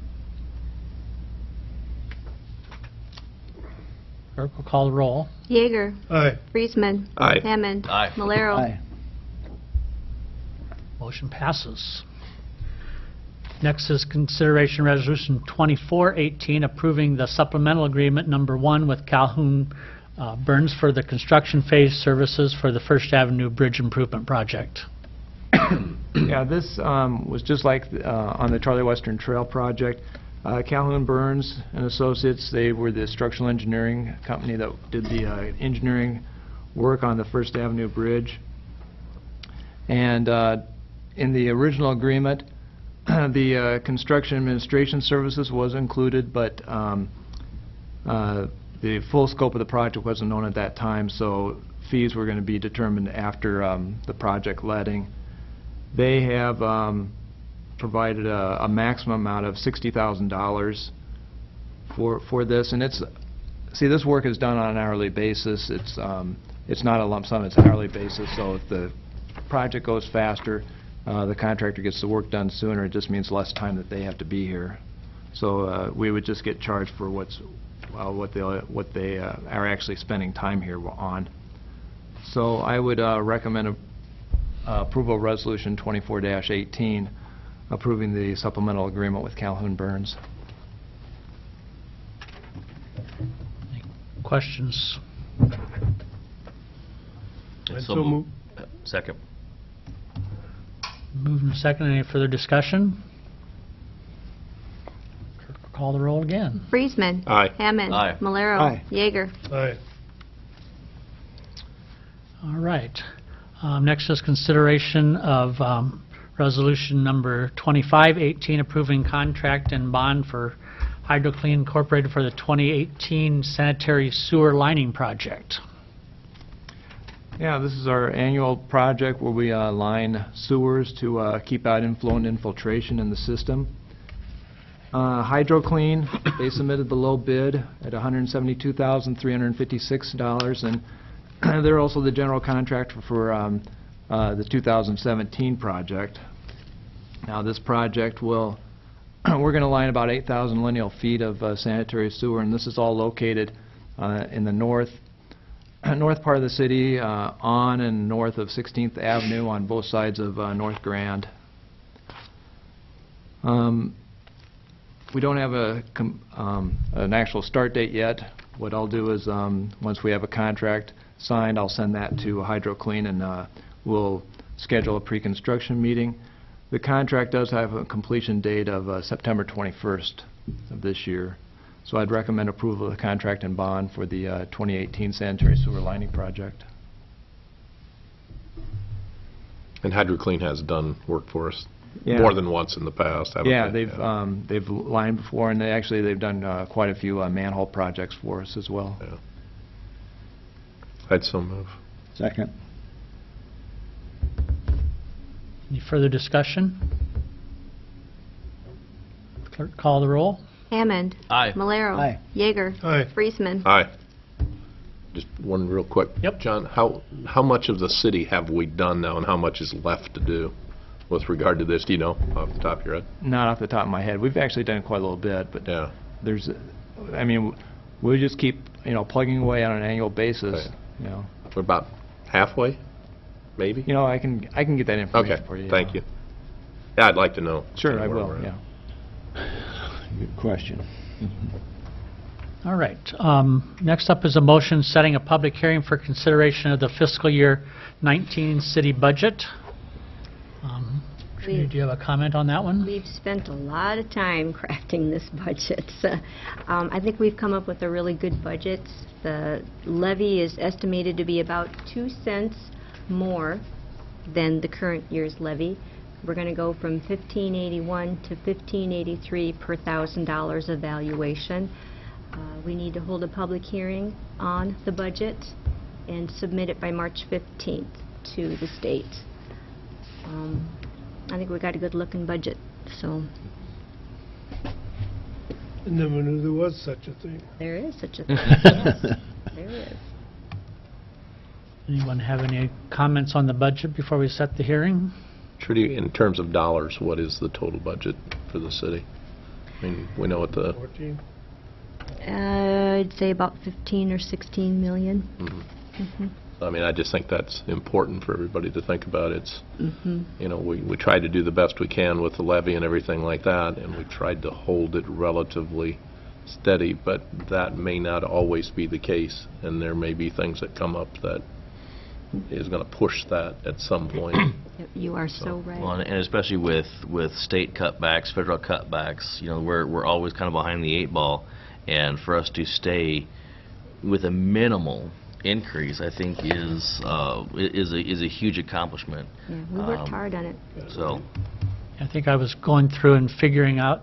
Clerk will call the roll. Yeager. Aye. Friesman. Aye. Hammond. Aye. Malero. Aye. Motion passes. Next is consideration resolution 2418, approving the supplemental agreement number 1 with Calhoun Burns for the construction phase services for the First Avenue Bridge Improvement Project. Yeah, this was just like on the Charlie Western Trail project. Calhoun Burns and Associates, they were the structural engineering company that did the engineering work on the First Avenue Bridge. And in the original agreement, the construction administration services was included, but the full scope of the project wasn't known at that time, so fees were going to be determined after the project letting. They have provided a maximum amount of $60,000 for this, and see, this work is done on an hourly basis. It's not a lump sum, it's an hourly basis, so if the project goes faster, the contractor gets the work done sooner. It just means less time that they have to be here. So we would just get charged for what they are actually spending time here on. So I would recommend approval of Resolution 24-18, approving the supplemental agreement with Calhoun Burns. Any questions? So move. Second. Moved and seconded. Any further discussion? Clerk will call the roll again. Friesman. Aye. Hammond. Aye. Malero. Aye. Yeager. Aye. All right. Next is consideration of resolution number 2518, approving contract and bond for HydroClean Incorporated for the 2018 sanitary sewer lining project. Yeah, this is our annual project where we line sewers to keep out inflow and infiltration in the system. HydroClean, they submitted the low bid at $172,356, and they're also the general contractor for the 2017 project. Now, this project will, we're going to line about 8,000 lineal feet of sanitary sewer, and this is all located in the north part of the city, on and north of 16th Avenue on both sides of North Grand. We don't have an actual start date yet. What I'll do is, once we have a contract signed, I'll send that to HydroClean, and we'll schedule a pre-construction meeting. The contract does have a completion date of September 21st of this year. So I'd recommend approval of the contract and bond for the 2018 sanitary sewer lining project. And HydroClean has done work for us Yeah. more than once in the past, haven't Yeah, they? they've lined before, and they've done quite a few manhole projects for us as well. Yeah. I'd so move. Second. Any further discussion? Clerk, call the roll. Hammond. Aye. Malero. Aye. Yeager. Aye. Friesman. Aye. Just one real quick. Yep. John, how much of the city have we done now, and how much is left to do with regard to this? Do you know off the top of your head? Not off the top of my head. We've actually done quite a little bit, but Yeah. there's, I mean, we just keep, plugging away on an annual basis, Right. We're about halfway, maybe? I can get that information Okay, for you. thank you. Yeah, I'd like to know. Sure, kinda I where will, we're at. yeah. Good question. All right. Next up is a motion setting a public hearing for consideration of the fiscal year 19 city budget. Trina, do you have a comment on that one? We've spent a lot of time crafting this budget. I think we've come up with a really good budget. The levy is estimated to be about 2 cents more than the current year's levy. We're going to go from $1,581 to $1,583 per $1,000 evaluation. We need to hold a public hearing on the budget and submit it by March 15th to the state. I think we got a good-looking budget, so I never knew there was such a thing. there is such a thing. Yes, there is. Anyone have any comments on the budget before we set the hearing? Trudy, in terms of dollars, what is the total budget for the city? I mean, we know what the, 14? I'd say about 15 or 16 million. I mean, I just think that's important for everybody to think about. It's, Mm-hmm. you know, we tried to do the best we can with the levy and everything like that, and we tried to hold it relatively steady, but that may not always be the case, and there may be things that come up that is going to push that at some point. Yep, you are so right. Well, and especially with state cutbacks, federal cutbacks, you know, we're always kind of behind the 8 ball, and for us to stay with a minimal increase, I think is a huge accomplishment. Yeah, we worked hard on it. So, I think I was going through and figuring out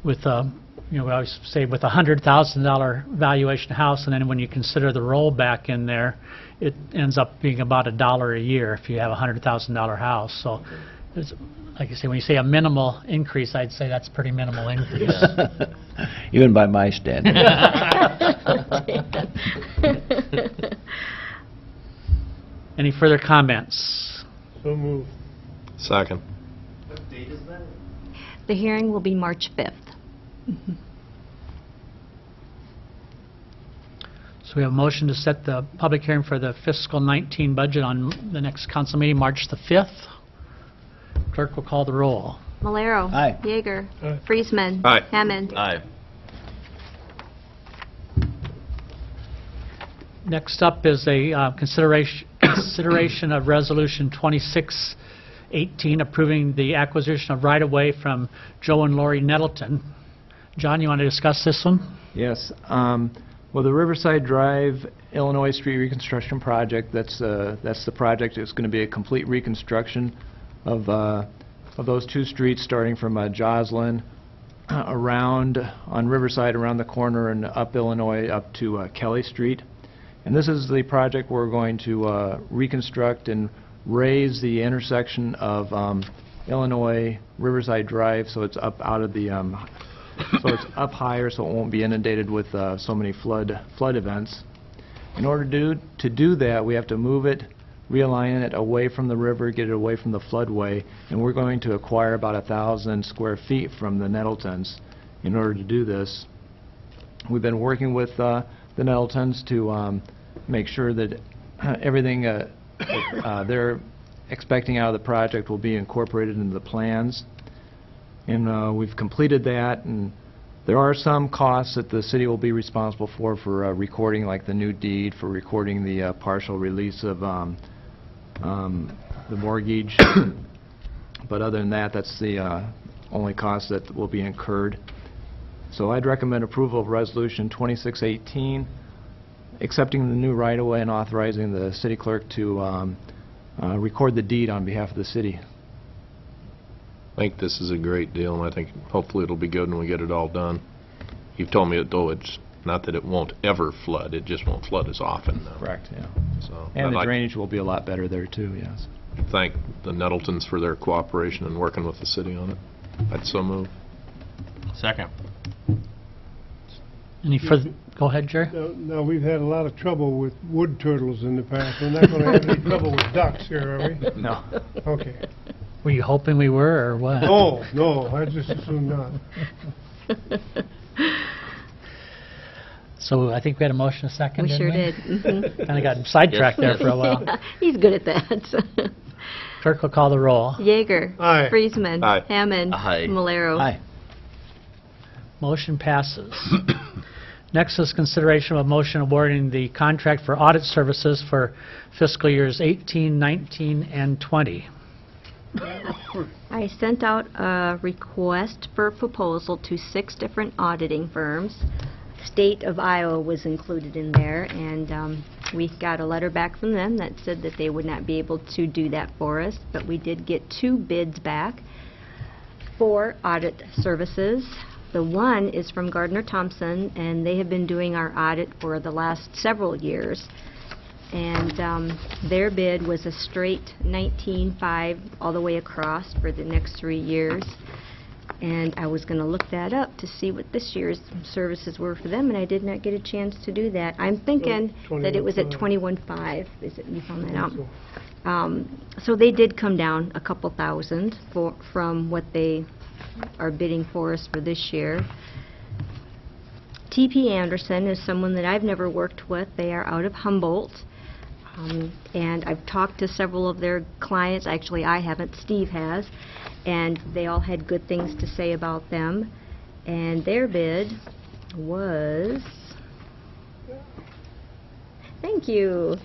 with, you know, we always say with a $100,000 valuation house, and then when you consider the rollback in there, it ends up being about $1 a year if you have a $100,000 house. So, it's, like I say, when you say a minimal increase, I'd say that's a pretty minimal increase. Even by my standards. Any further comments? So moved. Second. The hearing will be March 5th. So we have a motion to set the public hearing for the fiscal 19 budget on the next council meeting, March the 5th. Clerk will call the roll. Malero. Aye. Yeager. Aye. Friesman. Aye. Hammond. aye. Next up is a consideration of Resolution 2618, approving the acquisition of right-of-way from Joe and Lori Nettleton. John, you want to discuss this one? Yes. Well, the Riverside Drive, Illinois Street Reconstruction Project, that's the project. It's going to be a complete reconstruction of those two streets, starting from Joslin around on Riverside, around the corner, and up Illinois up to Kelly Street. And this is the project we're going to reconstruct and raise the intersection of Illinois Riverside Drive, so it's up out of the so it's up higher, so it won't be inundated with so many flood events. In order to do that, we have to move it, realign it away from the river, get it away from the floodway, and we're going to acquire about 1,000 square feet from the Nettletons in order to do this. We've been working with the Nettletons to make sure that everything they're expecting out of the project will be incorporated into the plans. And we've completed that, and there are some costs that the city will be responsible for recording, like the new deed, for recording the partial release of the mortgage. But other than that, that's the only cost that will be incurred. So I'd recommend approval of Resolution 2618, accepting the new right-of-way and authorizing the city clerk to record the deed on behalf of the city. I think this is a great deal, and I think hopefully it'll be good when we get it all done. You've told me that, though, it's not that it won't ever flood, it just won't flood as often now. Correct, yeah. So And I'd the like drainage will be a lot better there, too, yes. to thank the Nettletons for their cooperation and working with the city on it. I'd so move. Second. Any further? Go ahead, Jerry. Now, we've had a lot of trouble with wood turtles in the past. We're not going to have any trouble with ducks here, are we? No. Okay. Were you hoping we were, or what? No, I just assume not. So I think we had a motion a second, We didn't sure we? did. Mhm. Kind of got sidetracked there for a while. Yeah, he's good at that. Clerk will call the roll. Yeager. Aye. Friesman. Aye. Hammond. Aye. Malero. Aye. Motion passes. Next is consideration of a motion awarding the contract for audit services for fiscal years 18, 19, and 20. I sent out a request for proposal to 6 different auditing firms. State of Iowa was included in there, and We got a letter back from them that said that they would not be able to do that for us, but we did get 2 bids back for audit services. The one is from Gardner Thompson, and they have been doing our audit for the last several years. And their bid was a straight 19.5 all the way across for the next 3 years. And I was going to look that up to see what this year's services were for them, and I did not get a chance to do that. I'm thinking that it was at 21.5. Is it, you found that out? So they did come down a couple thousand from what they are bidding for us for this year. TP Anderson is someone that I've never worked with. They are out of Humboldt. And I've talked to several of their clients. Actually, I haven't. Steve has. And they all had good things to say about them. And their bid was, thank you,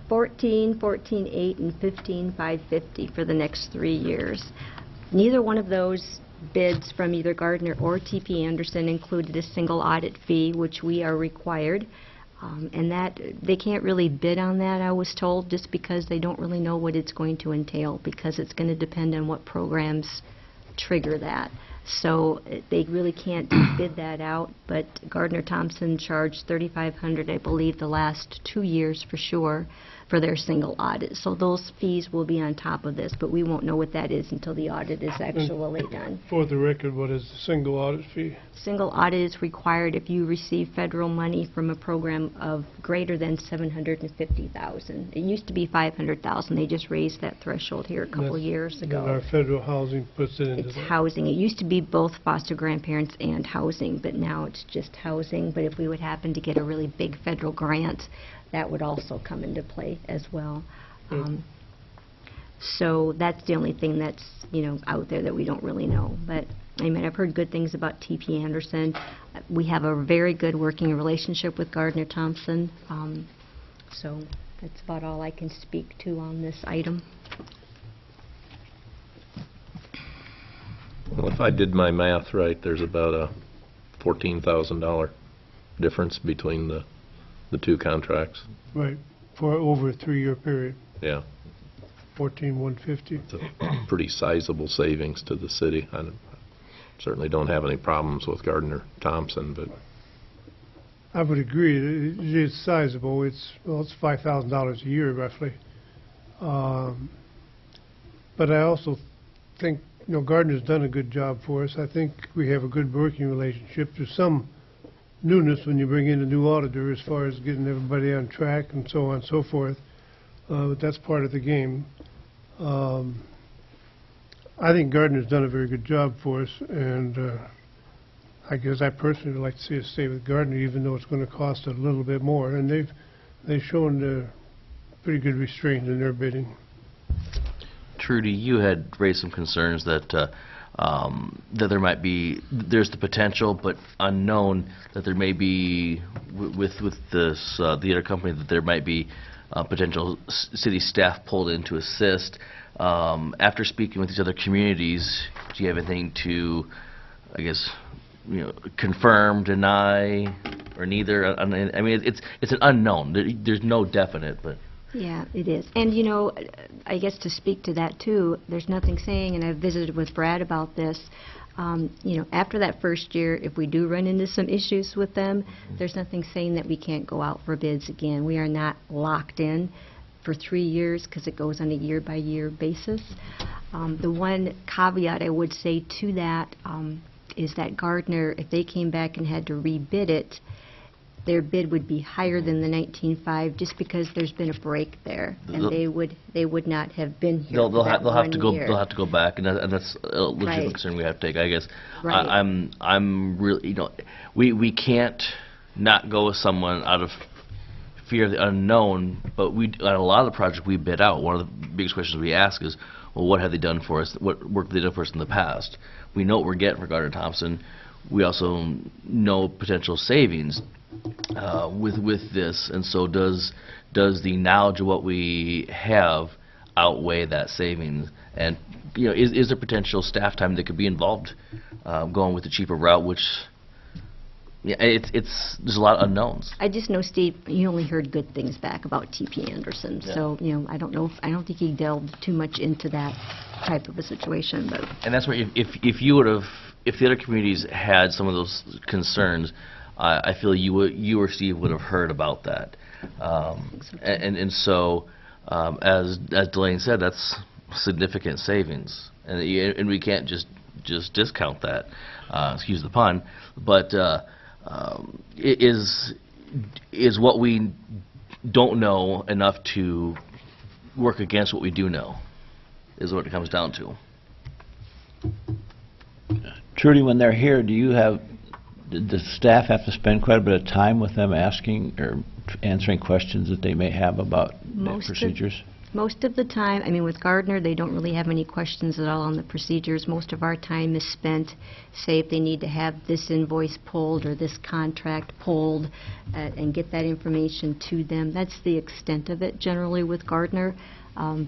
14, 14.8, and 15,550 for the next 3 years. Neither one of those bids from either Gardner or TP Anderson included a single audit fee, which we are required. And that they can't really bid on that, I was told, just because they don't really know what it's going to entail, because it's going to depend on what programs trigger that. So they really can't bid that out, but Gardner Thompson charged $3,500, I believe, the last 2 years for sure, for their single audit. So those fees will be on top of this, but we won't know what that is until the audit is actually done. For the record, what is the single audit fee? Single audit is required if you receive federal money from a program of greater than $750,000. It used to be $500,000. They just raised that threshold here a couple of years ago. And our federal housing puts it into It's that. housing. It used to be both foster grandparents and housing, but now it's just housing. But if we would happen to get a really big federal grant, that would also come into play as well. So that's the only thing that's, out there that we don't really know. But I mean, I've heard good things about TP Anderson. We have a very good working relationship with Gardner Thompson. So that's about all I can speak to on this item. Well, if I did my math right, there's about a $14,000 difference between the 2 contracts. Right, for over a 3-year period, Yeah, 14,150. it's a pretty sizable savings to the city. I certainly don't have any problems with Gardner Thompson, but I would agree, it is sizable. It's $5,000 a year roughly. But I also think, Gardner's done a good job for us. I think we have a good working relationship. There's some newness when you bring in a new auditor as far as getting everybody on track and so on and so forth. But that's part of the game. I think Gardner's done a very good job for us, and I guess I personally would like to see us stay with Gardner, even though it's going to cost a little bit more. And they've shown pretty good restraint in their bidding. Trudy, you had raised some concerns that that there might be, there's the potential, but unknown, that there may be, with this, the other company, that there might be potential city staff pulled in to assist. After speaking with these other communities, do you have anything to, I guess, confirm, deny, or neither? I mean, it's an unknown. There's no definite, but... Yeah, it is. And, I guess to speak to that, too, there's nothing saying, and I've visited with Brad about this, after that first year, if we do run into some issues with them, there's nothing saying that we can't go out for bids again. We are not locked in for 3 years because it goes on a year-by-year basis. The one caveat I would say to that is that Gardner, if they came back and had to rebid it, their bid would be higher than the 19.5 just because there's been a break there, and they would not have been here. They'll for that have to go. 1 year. They'll have to go back, and that's a legitimate Right. concern we have to take. I guess Right. I'm really, we can't not go with someone out of fear of the unknown. But on a lot of the projects we bid out, one of the biggest questions we ask is, well, what have they done for us? What work have they done for us in the past? We know what we're getting for Gardner Thompson. We also know potential savings with this, and so does the knowledge of what we have outweigh that savings? And is there potential staff time that could be involved going with the cheaper route, which Yeah, there's a lot of unknowns. I just know, Steve, you only heard good things back about T.P. Anderson, so, I don't know, I don't think he delved too much into that type of a situation, but And that's where if you would have, if the other communities had some of those concerns, I feel you or Steve would have heard about that. And so, as Delane said, that's significant savings, and we can't just discount that. Excuse the pun, but it is what we don't know enough to work against what we do know, is what it comes down to. Trudy, when they're here, does staff have to spend quite a bit of time with them asking or answering questions that they may have about the procedures? Most of the time, I mean, with Gardner, they don't really have any questions at all on the procedures. Most of our time is spent, say, if they need to have this invoice pulled or this contract pulled, and get that information to them. That's the extent of it generally with Gardner.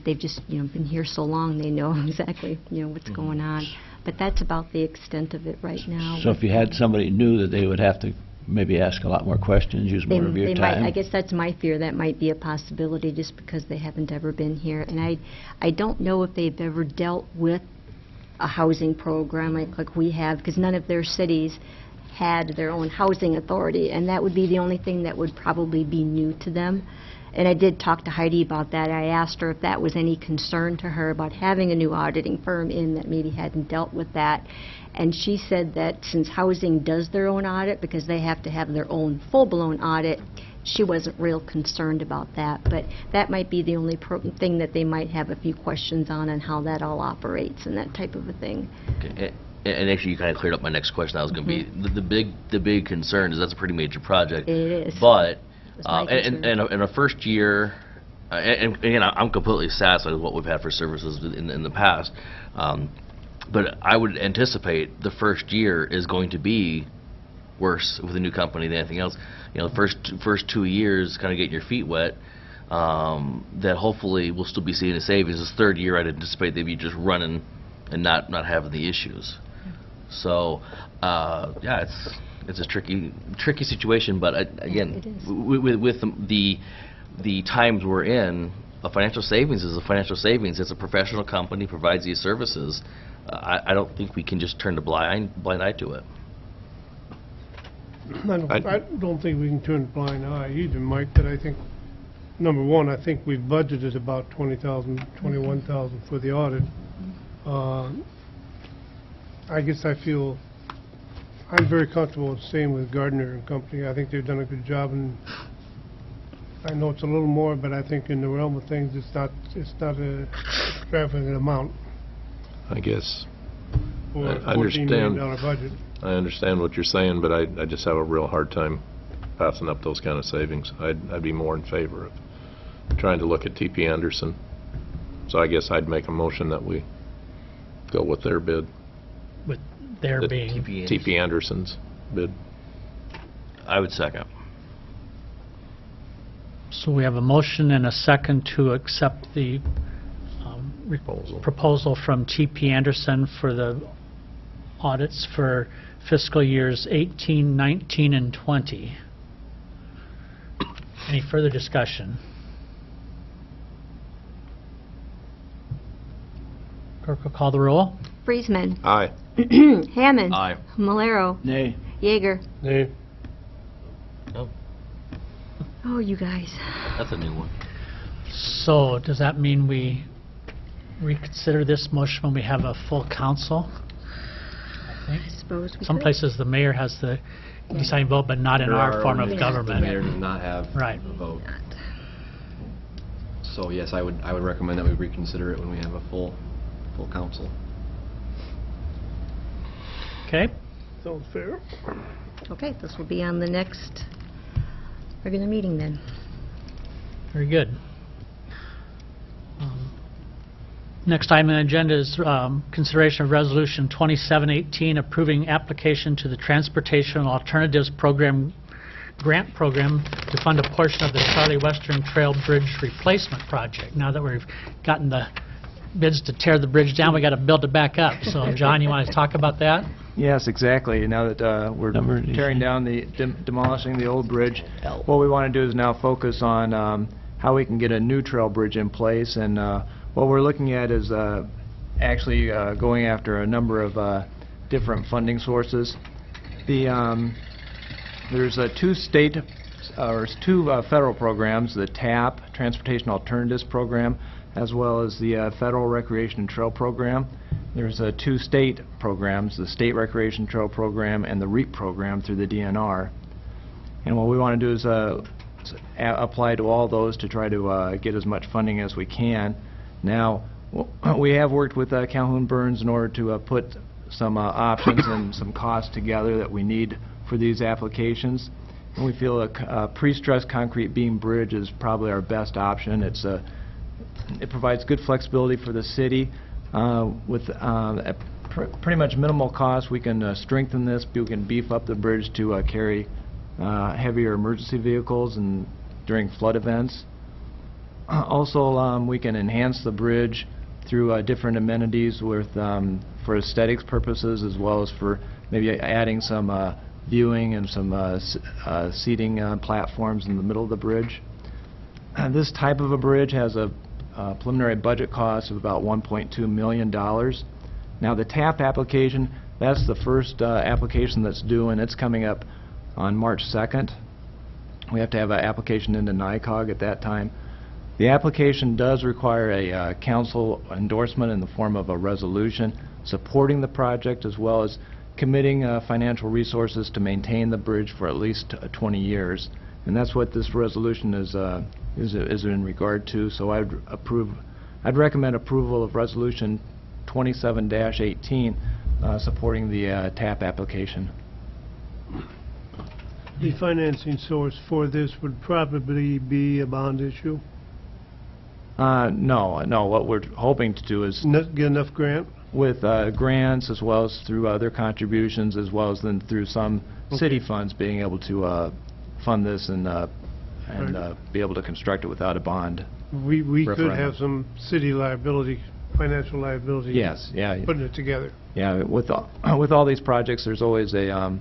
They've just, been here so long, they know exactly, what's going on. But that's about the extent of it right now. So if you had somebody new, that they would have to maybe ask a lot more questions, use more of your time? I guess that's my fear. That might be a possibility just because they haven't ever been here. And I don't know if they've ever dealt with a housing program like we have, because none of their cities had their own housing authority, and that would be the only thing that would probably be new to them. And I did talk to Heidi about that. I asked her if that was any concern to her about having a new auditing firm in that maybe hadn't dealt with that. And she said that since housing does their own audit, because they have to have their own full-blown audit, she wasn't real concerned about that. But that might be the only thing that they might have a few questions on how that all operates and that type of a thing. Okay. And actually, you kind of cleared up my next question. That was going to be the big concern is that's a pretty major project. It is. But my concern. in a first year, and again, I'm completely satisfied with what we've had for services in the past. But I would anticipate the first year is going to be worse with a new company than anything else. The first 2 years, kind of getting your feet wet. That hopefully we'll still be seeing the savings. This third year, I'd anticipate they'd be just running and not having the issues. So, yeah, it's a tricky situation. But again, with the times we're in, a financial savings is a financial savings. It's a professional company, provides these services. I don't think we can just turn a blind eye to it. I don't think we can turn a blind eye either, Mike, but I think, number one, I think we've budgeted about $20,000, $21,000 for the audit. I guess I'm very comfortable staying with Gardner and Company. I think they've done a good job, and I know it's a little more, but I think in the realm of things, it's not a extravagant amount I guess. for a I $14 million understand. budget. I understand what you're saying, but I just have a real hard time passing up those kind of savings. I'd be more in favor of trying to look at T.P. Anderson. So I guess I'd make a motion that we go with their bid, With there The being, T.P. Anderson's bid. I would second. so we have a motion and a second to accept the proposal from T.P. Anderson for the audits for fiscal years 18, 19, and 20. Any further discussion? Clerk will call the roll. Friesman. Aye. Hammond. Aye. Malero. Nay. Yeager. Nay. Oh, you guys. That's a new one. So does that mean we reconsider this motion when we have a full council? I think. I suppose we Some could. places the mayor has the deciding vote, but not in There our are form of ordinances government. The mayor does not have Right. a vote. So yes, I would recommend that we reconsider it when we have a full council. Okay? Sounds fair. Okay, this will be on the next regular meeting then. Very good. Next item on the agenda is consideration of Resolution 2718, approving application to the Transportation Alternatives Program grant program to fund a portion of the Charlie Western Trail Bridge replacement project. Now that we've gotten the bids to tear the bridge down, we got to build it back up. So, John, you want to talk about that? Yes, exactly. Now that we're tearing down demolishing the old bridge, what we want to do is now focus on how we can get a new trail bridge in place, and what we're looking at is actually going after a number of different funding sources. There's two federal programs, the TAP, Transportation Alternatives Program, as well as the Federal Recreation and Trail Program. There's two state programs, the State Recreation Trail Program and the REAP program through the DNR. And what we want to do is apply to all those to try to get as much funding as we can. Now, we have worked with Calhoun Burns in order to put some options and some costs together that we need for these applications. And we feel a pre-stressed concrete beam bridge is probably our best option. It provides good flexibility for the city. With pretty much minimal cost, we can strengthen this. We can beef up the bridge to carry heavier emergency vehicles and during flood events. Also, we can enhance the bridge through different amenities for aesthetics purposes, as well as for maybe adding some viewing and some seating platforms in the middle of the bridge. This type of a bridge has a preliminary budget cost of about $1.2 million. Now the TAP application, that's the first application that's due, and it's coming up on March 2nd. We have to have an application into NICOG at that time. The application does require a council endorsement in the form of a resolution supporting the project, as well as committing financial resources to maintain the bridge for at least 20 years. And that's what this resolution is in regard to. So I'd recommend approval of Resolution 27-18 supporting the TAP application. The financing source for this would probably be a bond issue? No. What we're hoping to do is Get enough grant? with grants, as well as through other contributions, as well as then through some city funds, being able to fund this and be able to construct it without a bond. We could referendum. have some city liability, financial liability. Yes, yeah. Putting it together. Yeah, with all these projects, there's always a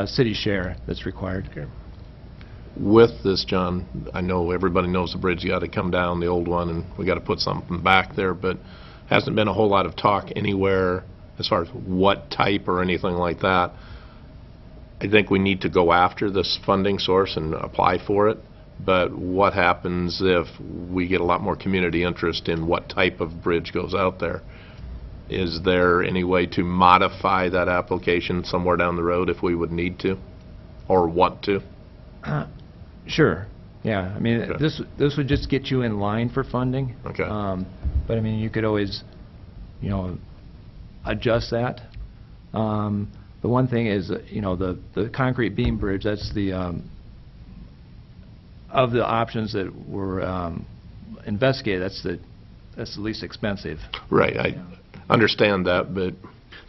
city share that's required. Okay. With this, John, I know everybody knows the bridge got to come down, the old one, and we got to put something back there, but hasn't been a whole lot of talk anywhere as far as what type or anything like that. I think we need to go after this funding source and apply for it, but what happens if we get a lot more community interest in what type of bridge goes out there? Is there any way to modify that application somewhere down the road if we would need to or want to? Sure. Yeah. I mean, Okay. this would just get you in line for funding. Okay. But I mean, you could always, adjust that. The one thing is, the concrete beam bridge. That's the of the options that were investigated. That's the least expensive. Right. I understand that, but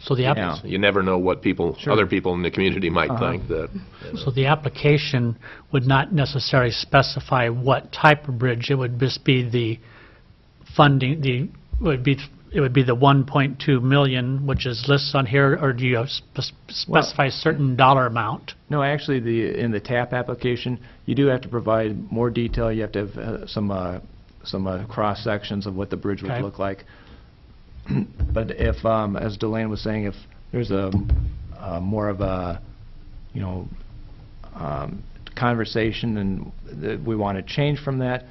So the Yeah. you never know what Sure. other people in the community might think that. So the application would not necessarily specify what type of bridge. It would just be the funding, it would be the 1.2 million, which is listed on here, or do you specify a certain dollar amount? No, actually, in the TAP application, you do have to provide more detail. You have to have some cross sections of what the bridge would Okay. look like. But if, as Delane was saying, if there's a more of a, conversation and that we want to change from that,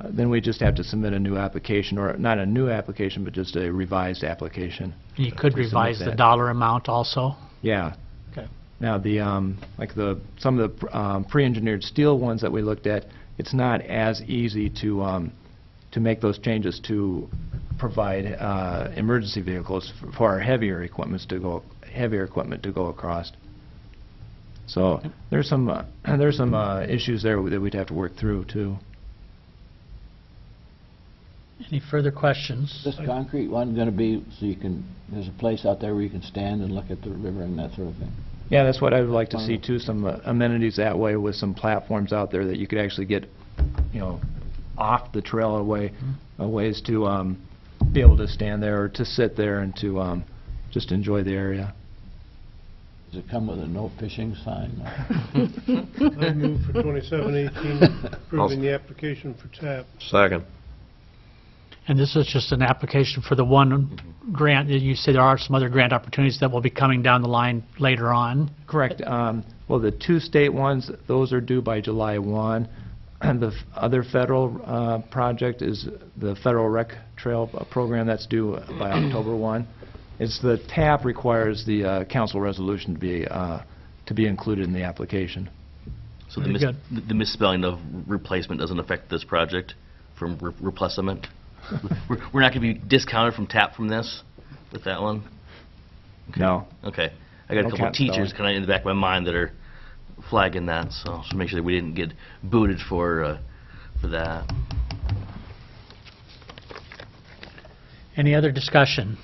then we just have to submit a new application, or not a new application, but just a revised application. You could We submit revise the that. dollar amount also? Yeah. Okay. Now, some of the pre-engineered steel ones that we looked at, it's not as easy to make those changes to provide emergency vehicles for our heavier equipment to go across. So there's some issues there that we'd have to work through too. Any further questions? This concrete one going to be, so there's a place out there where you can stand and look at the river and that sort of thing? Yeah, that's what I would like to see too, some amenities that way with some platforms out there that you could actually get, off the trail a ways to be able to stand there or to sit there and to just enjoy the area. Does it come with a no fishing sign? I move for 2718, approving the application for TAP. Second. And this is just an application for the one grant. You say there are some other grant opportunities that will be coming down the line later on. Correct. Well, the two state ones, those are due by July 1. And the other federal project is the Federal Rec Trail program that's due by October 1. It's the TAP requires the council resolution to be included in the application. So Very good. the misspelling of replacement doesn't affect this project from replacement? We're not going to be discounted from TAP from this, with that one? No. Okay. I got a No couple cat teachers spelling. kind of in the back of my mind that are flagging that, so just make sure that we didn't get booted for that. Any other discussion?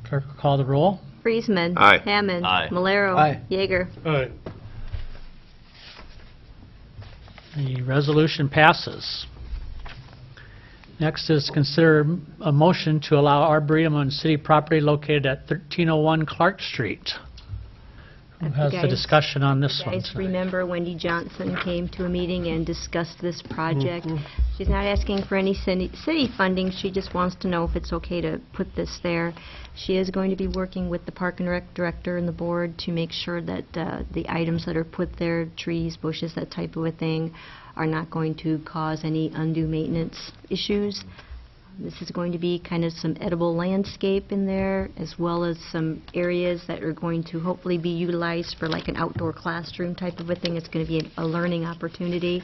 Clerk will call the roll. Friesman. Aye. Hammond. Aye. Malero. Aye. Yeager. Aye. The resolution passes. Next is consider a motion to allow arboretum on city property located at 1301 Clark Street. Who If you has the guys- discussion on this You one guys tonight? remember Wendy Johnson came to a meeting and discussed this project. She's not asking for any city funding, she just wants to know if it's okay to put this there. She is going to be working with the Park and Rec Director and the board to make sure that the items that are put there, trees, bushes, that type of a thing, are not going to cause any undue maintenance issues. This is going to be kind of some edible landscape in there, as well as some areas that are going to hopefully be utilized for like an outdoor classroom type of a thing. It's going to be a learning opportunity.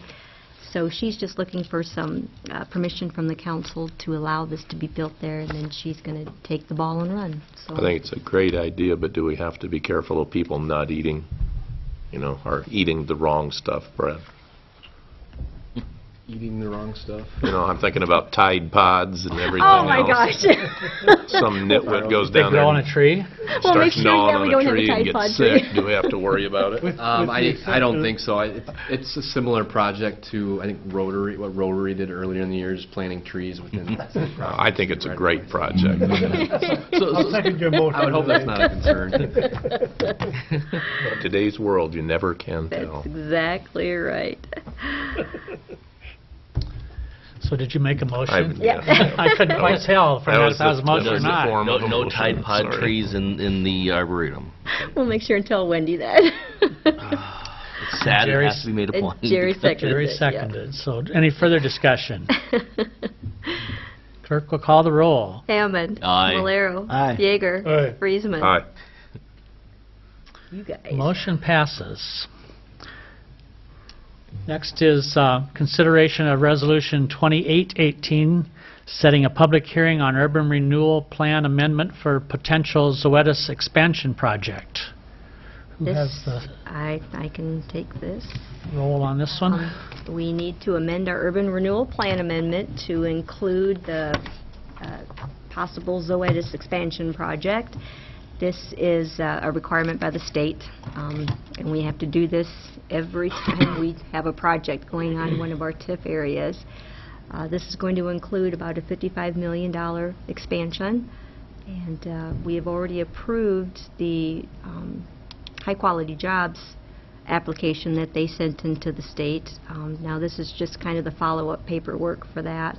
So she's just looking for some permission from the council to allow this to be built there, and then she's going to take the ball and run. So I think it's a great idea, but do we have to be careful of people not eating, or eating the wrong stuff, Brad? Eating the wrong stuff. I'm thinking about Tide Pods and everything Oh my else. gosh. Some nitwit goes They down grow there on a and tree? Well, make starts sure gnawing that on we a don't have a tree and Tide gets Pod sick. tree. Do we have to worry about it? I don't think so. It's a similar project to, I think, Rotary, what Rotary did earlier in the year, is planting trees within. I think it's a great project. I'll second your motion. I would hope that's not a concern. In today's world, you never can tell. That's exactly right. So did you make a motion? Yeah. I couldn't quite tell from that if that was a motion or the not. form of a No motion, Tide Pod sorry. trees in the arboretum. We'll make sure and tell Wendy that. It's sad it has to be made a point. Jerry seconded Jerry it, yeah. seconded. So any further discussion? Clerk will call the roll. Hammond. Aye. Malero. Aye. Yeager. Aye. Friesman. Aye. You guys. Motion passes. Next is consideration of Resolution 2818, setting a public hearing on urban renewal plan amendment for potential Zoetis expansion project. Who This, has the I can take this. roll on this one? We need to amend our urban renewal plan amendment to include the possible Zoetis expansion project. This is a requirement by the state, and we have to do this every time we have a project going on in one of our TIF areas. This is going to include about a $55 million expansion, and we have already approved the high-quality jobs application that they sent into the state. Now this is just kind of the follow-up paperwork for that.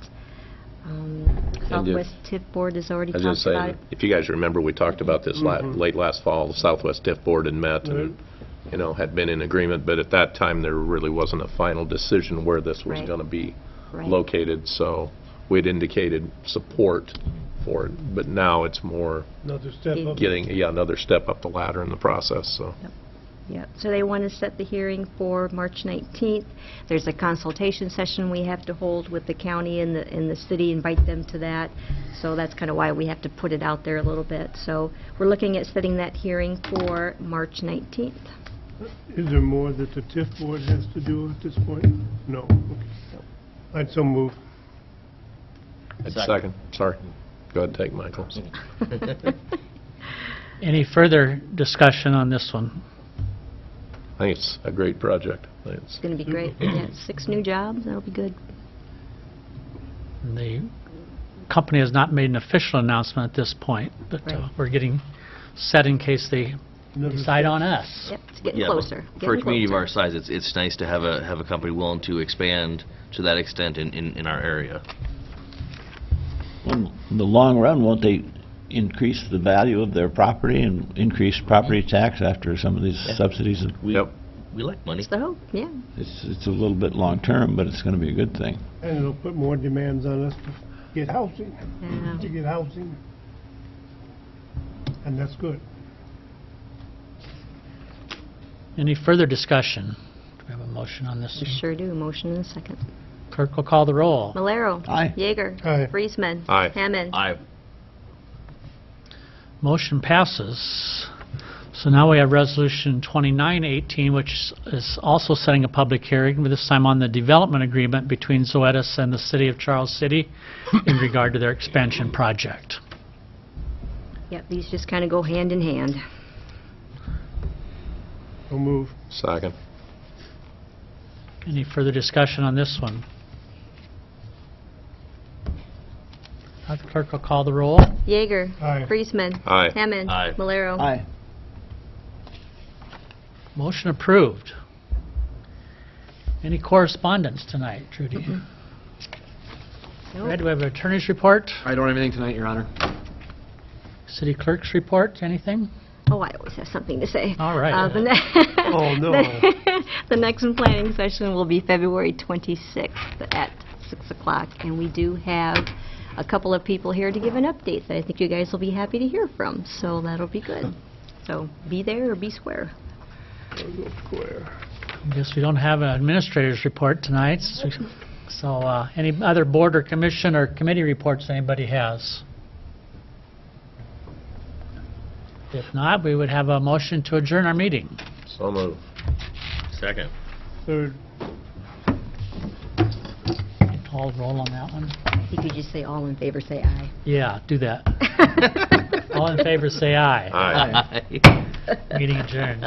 Southwest TIF Board has already I was talked just about saying, it. if you guys remember, we talked about this late last fall. The Southwest TIF Board had met and, had been in agreement, but at that time, there really wasn't a final decision where this was Right. going to be Right. located, so we'd indicated support for it, but now it's more Another step up. getting, another step up the ladder in the process, so. Yep, so they want to set the hearing for March 19th. There's a consultation session we have to hold with the county and the city, invite them to that. So that's kind of why we have to put it out there a little bit. So we're looking at setting that hearing for March 19th. Is there more that the TIF board has to do at this point? No. Okay. I'd so move. Second, sorry. Go ahead, take Michael. Any further discussion on this one? I think it's a great project. It's going to be great. Yeah, 6 new jobs, that'll be good. The company has not made an official announcement at this point, but Right. we're getting set in case they Another decide on us. Yep, it's getting Yeah, but closer. For a getting community of closer. our size, it's nice to have a company willing to expand to that extent in our area. In the long run, won't they increase the value of their property and increase property tax after some of these Yeah. subsidies? Yep. We like money. That's the hope, yeah. It's a little bit long-term, but it's going to be a good thing. And it'll put more demands on us to get housing, Yeah. to get housing. And that's good. Any further discussion? Do we have a motion on this? We sure do. Motion and a second. Clerk will call the roll. Malero. Aye. Yeager. Aye. Friesman. Aye. Hammond. Aye. Motion passes. So now we have Resolution 2918, which is also setting a public hearing, but this time on the development agreement between Zoetis and the City of Charles City in regard to their expansion project. Yep, these just kind of go hand in hand. We'll move. Second. Any further discussion on this one? The clerk will call the roll. Yeager. Aye. Friesman. Aye. Hammond. Aye. Malero. Aye. Motion approved. Any correspondence tonight, Trudy? Nope. Red, do we have an attorney's report? I don't have anything tonight, Your Honor. City clerk's report, anything? Oh, I always have something to say. All right. Oh, no. The next planning session will be February 26th at 6 o'clock, and we do have a couple of people here to give an update that I think you guys will be happy to hear from, so that'll be good. So be there or be square. Square. I guess we don't have an administrator's report tonight, so any other board or commission or committee reports anybody has? If not, we would have a motion to adjourn our meeting. So moved. Second. Third. Call roll on that one. I think you just say all in favor, say aye. Yeah, do that. All in favor, say aye. Aye. Aye. Meeting adjourned.